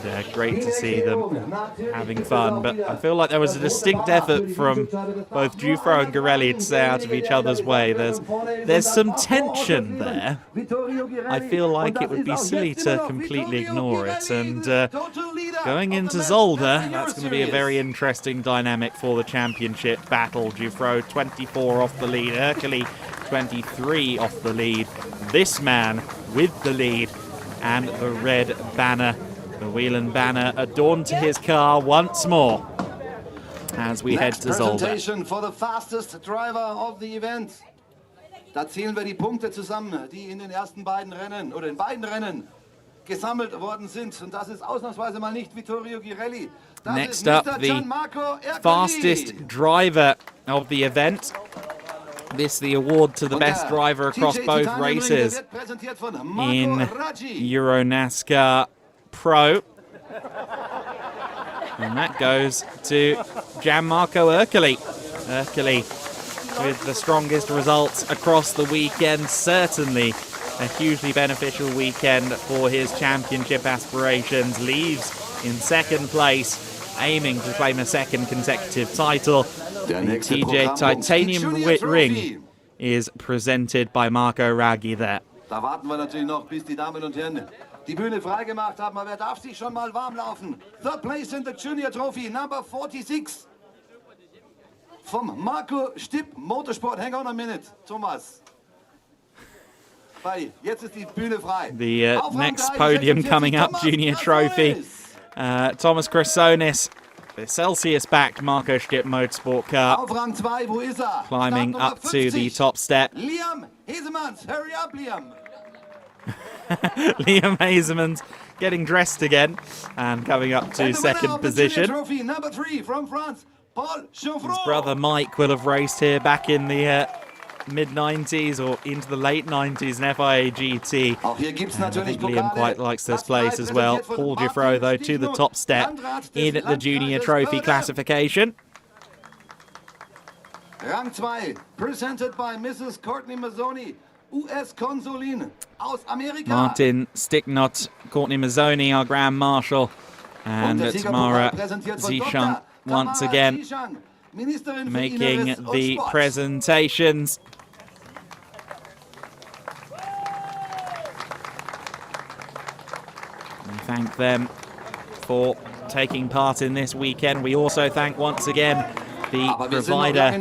And great to see them having fun, but I feel like there was a distinct effort from both Dufro and Garelli to stay out of each other's way. There's some tension there. I feel like it would be silly to completely ignore it, and going into Zolder, that's going to be a very interesting dynamic for the championship battle. Dufro 24 off the lead, Erkeli 23 off the lead. This man with the lead and the red banner, the Whelen banner, adorned to his car once more as we head to Zolder. Presentation for the fastest driver of the event. Da zählen wir die Punkte zusammen, die in den ersten beiden Rennen oder in beiden Rennen gesammelt worden sind. Und das ist ausnahmsweise mal nicht Vittorio Garelli. Next up, the fastest driver of the event. This the award to the best driver across both races in EuroNASCAR Pro. And that goes to Gianmarco Erkeli. Erkeli with the strongest results across the weekend. Certainly a hugely beneficial weekend for his championship aspirations. Leaves in second place, aiming to claim a second consecutive title. The TJ Titanium Ring is presented by Marco Raggi there. Da warten wir natürlich noch, bis die Damen und Herren die Bühne freigemacht haben. Aber wer darf sich schon mal warm laufen? Third place in the Junior Trophy, number 46. Vom Marco Stipp Motorsport. Hang on a minute, Thomas. Jetzt ist die Bühne frei. The next podium coming up, Junior Trophy. Thomas Chrysonis, the Celsius-backed Marco Stipp Motorsport car, Auf Rang 2, wo ist er? climbing up to the top step. Liam Hesemans, hurry up, Liam. Liam Hazeman's getting dressed again and coming up to second position. Trophy, number 3 from France, Paul Chanfroy. His brother Mike will have raced here back in the mid-90s or into the late 90s in FIA GT. I think Liam quite likes this place as well. Paul Giffro, though, to the top step in the Junior Trophy classification. Rang 2, presented by Mrs. Courtney Mazzoni, US Consulin aus Amerika. Martin Sticknot, Courtney Mazzoni, our Grand Marshal, and Tamara Zishang once again making the presentations. We thank them for taking part in this weekend. We also thank once again the provider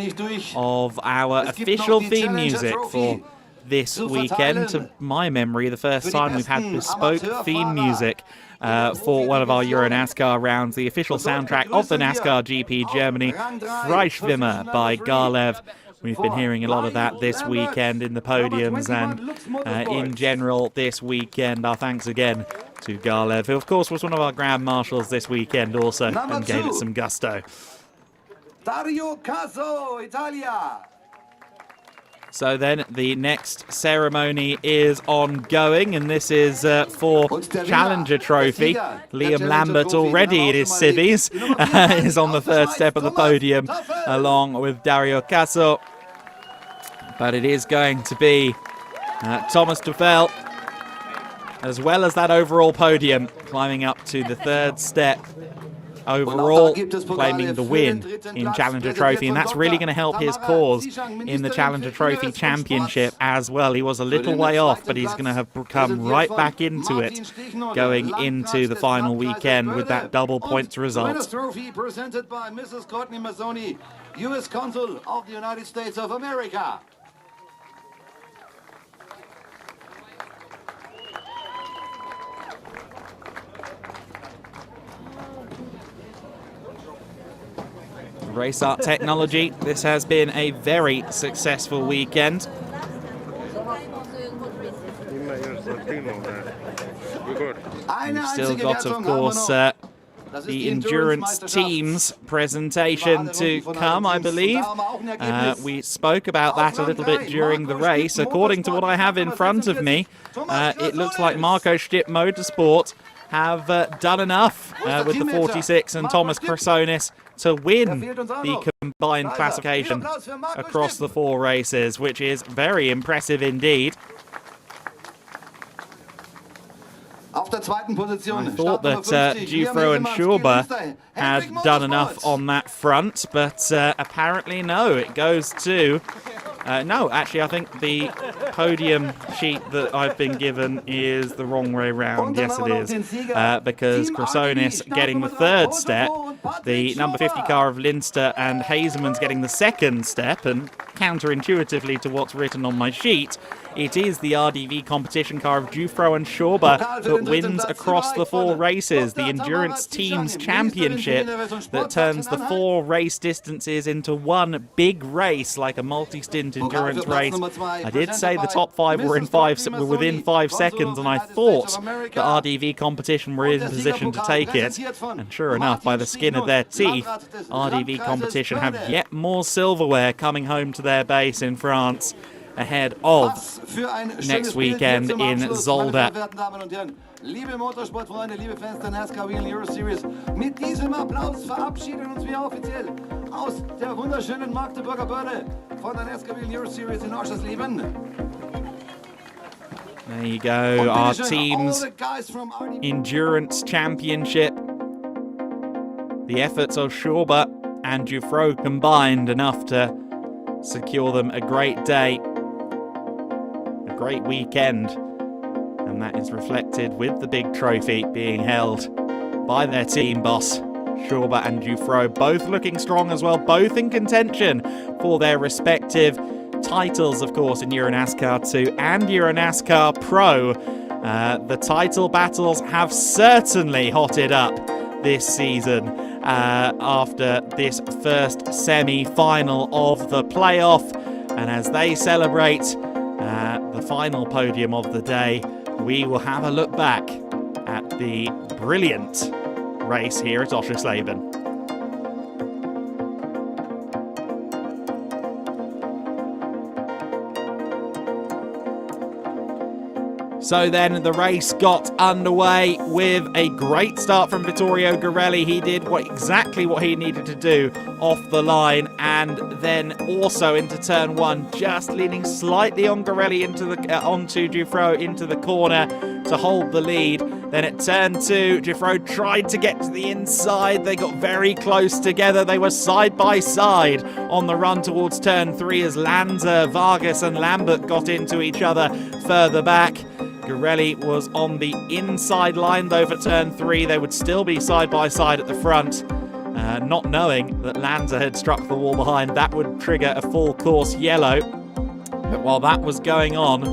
of our official theme music for this weekend. To my memory, the first time we've had bespoke theme music for one of our EuroNASCAR rounds, the official soundtrack of the NASCAR GP Germany, Freischwimmer by Garlev. We've been hearing a lot of that this weekend in the podiums and in general this weekend. Our thanks again to Garlev, who of course was one of our Grand Marshals this weekend also and gave it some gusto. Dario Caso, Italia. So then the next ceremony is ongoing, and this is for Challenger Trophy. Liam Lambert already in his civvies is on the third step of the podium along with Dario Caso. But it is going to be Thomas Tuffel, as well as that overall podium, climbing up to the third step overall, claiming the win in Challenger Trophy, and that's really going to help his cause in the Challenger Trophy Championship as well. He was a little way off, but he's going to have come right back into it going into the final weekend with that double points result. Trophy presented by Mrs. Courtney Mazzoni, U.S. Consul of the United States of America. Race Art Technology, this has been a very successful weekend. We've still got, of course, the endurance teams presentation to come, I believe. We spoke about that a little bit during the race. According to what I have in front of me, it looks like Marco Stipp Motorsport have done enough with the 46 and Thomas Chrysonis to win the combined classification across the four races, which is very impressive indeed. I thought that Giuffro and Schauber had done enough on that front, but apparently no, it goes to... no, actually, I think the podium sheet that I've been given is the wrong way round. Yes, it is. Because Chrysonis getting the third step, the number 50 car of Linster and Hazeman's getting the second step, and counterintuitively to what's written on my sheet, it is the RDV competition car of Giuffro and Schauber that wins across the four races, the Endurance Teams Championship that turns the four race distances into one big race, like a multi-stint endurance race. I did say the top five were within 5 seconds, and I thought the RDV competition were in position to take it. And sure enough, by the skin of their teeth, RDV competition have yet more silverware coming home to their base in France ahead of next weekend in Zolder. Liebe Motorsportfreunde, liebe Fans der NASCAR Whelen Euro Series, mit diesem Applaus verabschieden uns wir offiziell aus der wunderschönen Magdeburger Börde von der NASCAR Whelen Euro Series in Oschersleben. There you go, our team's Endurance Championship. The efforts of Schauber and Giuffro combined enough to secure them a great day, a great weekend And that is reflected with the big trophy being held by their team boss, Schauber and Dufresne, both looking strong as well, both in contention for their respective titles, of course, in EuroNASCAR 2 and EuroNASCAR Pro. The title battles have certainly hotted up this season after this first semi-final of the playoff. And as they celebrate the final podium of the day, we will have a look back at the brilliant race here at Oschersleben. So then the race got underway with a great start from Vittorio Garelli. He did exactly what he needed to do off the line, and then also into turn one, just leaning slightly on Garelli onto Dufresne into the corner to hold the lead. Then at turn two, Dufresne tried to get to the inside. They got very close together. They were side by side on the run towards turn three as Lanza, Vargas and Lambert got into each other further back. Garelli was on the inside line though for turn three. They would still be side by side at the front, not knowing that Lanza had struck the wall behind. That would trigger a full course yellow. But while that was going on,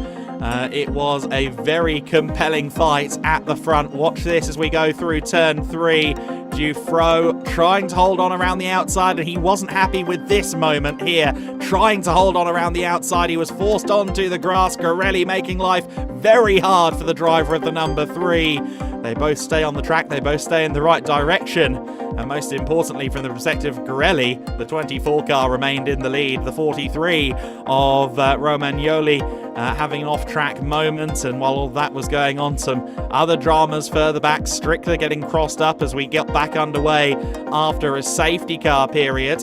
it was a very compelling fight at the front. Watch this as we go through turn three. Dufresne trying to hold on around the outside, and he wasn't happy with this moment here. Trying to hold on around the outside, he was forced onto the grass. Garelli making life very hard for the driver of the number three. They both stay on the track, they both stay in the right direction, and most importantly from the perspective of Garelli, the 24 car remained in the lead. The 43 of Romagnoli having an off-track moment, and while all that was going on, some other dramas further back. Strickler getting crossed up as we get back underway after a safety car period.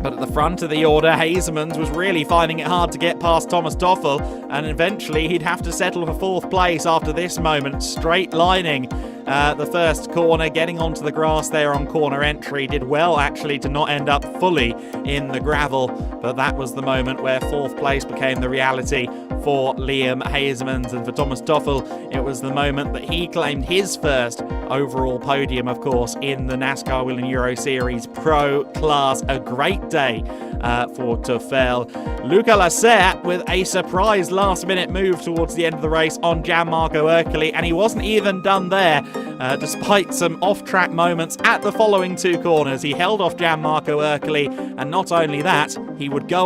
But at the front of the order, Hazemans was really finding it hard to get past Thomas Toffel, and eventually he'd have to settle for fourth place after this moment, straight lining the first corner, getting onto the grass there on corner entry. Did well actually to not end up fully in the gravel, but that was the moment where fourth place became the reality for Liam Hazemans, and for Thomas Toffel it was the moment that he claimed his first overall podium, of course, in the NASCAR Whelen Euro Series Pro class. A great day for Toffel. Luca Lasser with a surprise last-minute move towards the end of the race on Gianmarco Ercoli, and he wasn't even done there. Despite some off-track moments at the following two corners, he held off Gianmarco Ercoli, and not only that, he would go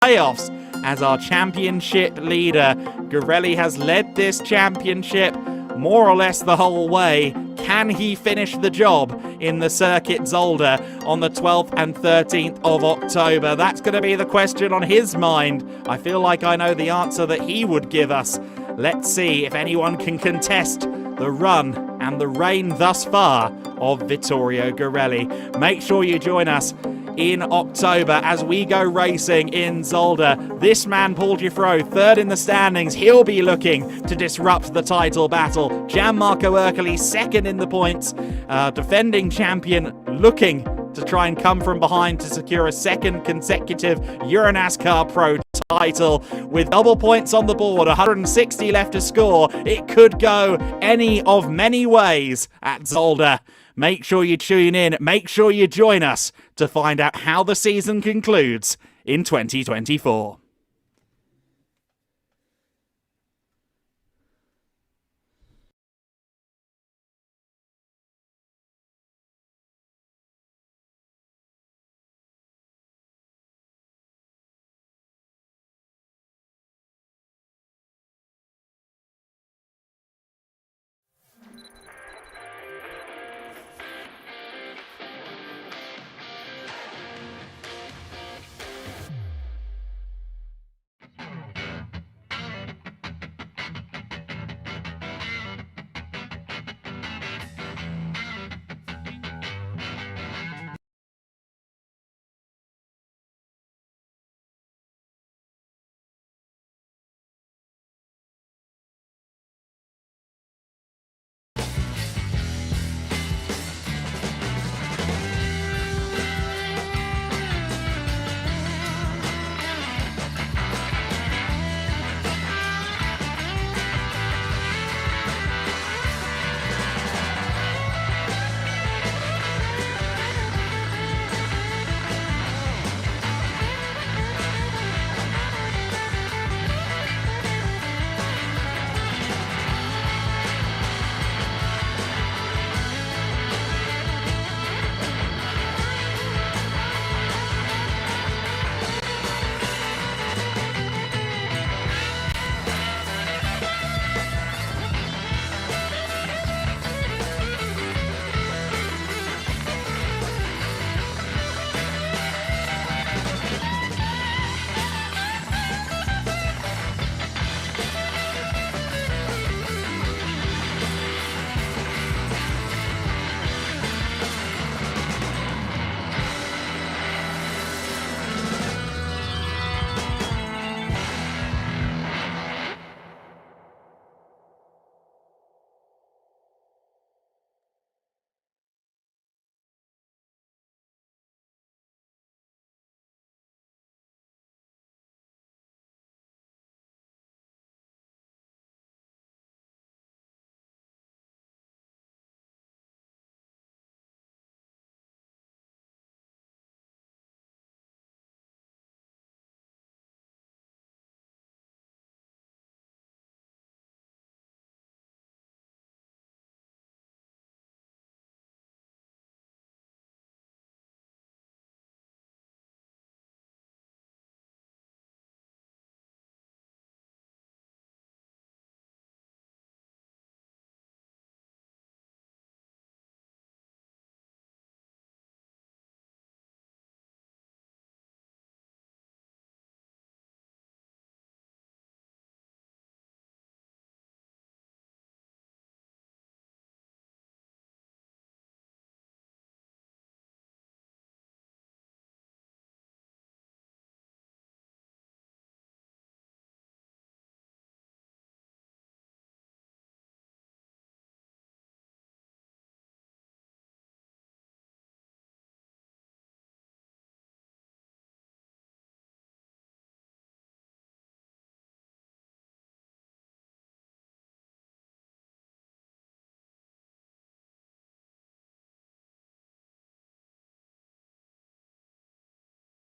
playoffs as our championship leader. Garelli has led this championship more or less the whole way. Can he finish the job in the Circuit Zolder on the 12th and 13th of October? That's going to be the question on his mind. I feel like I know the answer that he would give us. Let's see if anyone can contest the run and the reign thus far of Vittorio Garelli. Make sure you join us in October as we go racing in Zolder. This man, Paul Dufresne, third in the standings. He'll be looking to disrupt the title battle. Gianmarco Ercoli, second in the points. Defending champion, looking to try and come from behind to secure a second consecutive EuroNASCAR Pro title. With double points on the board, 160 left to score, it could go any of many ways at Zolder. Make sure you tune in, make sure you join us to find out how the season concludes in 2024.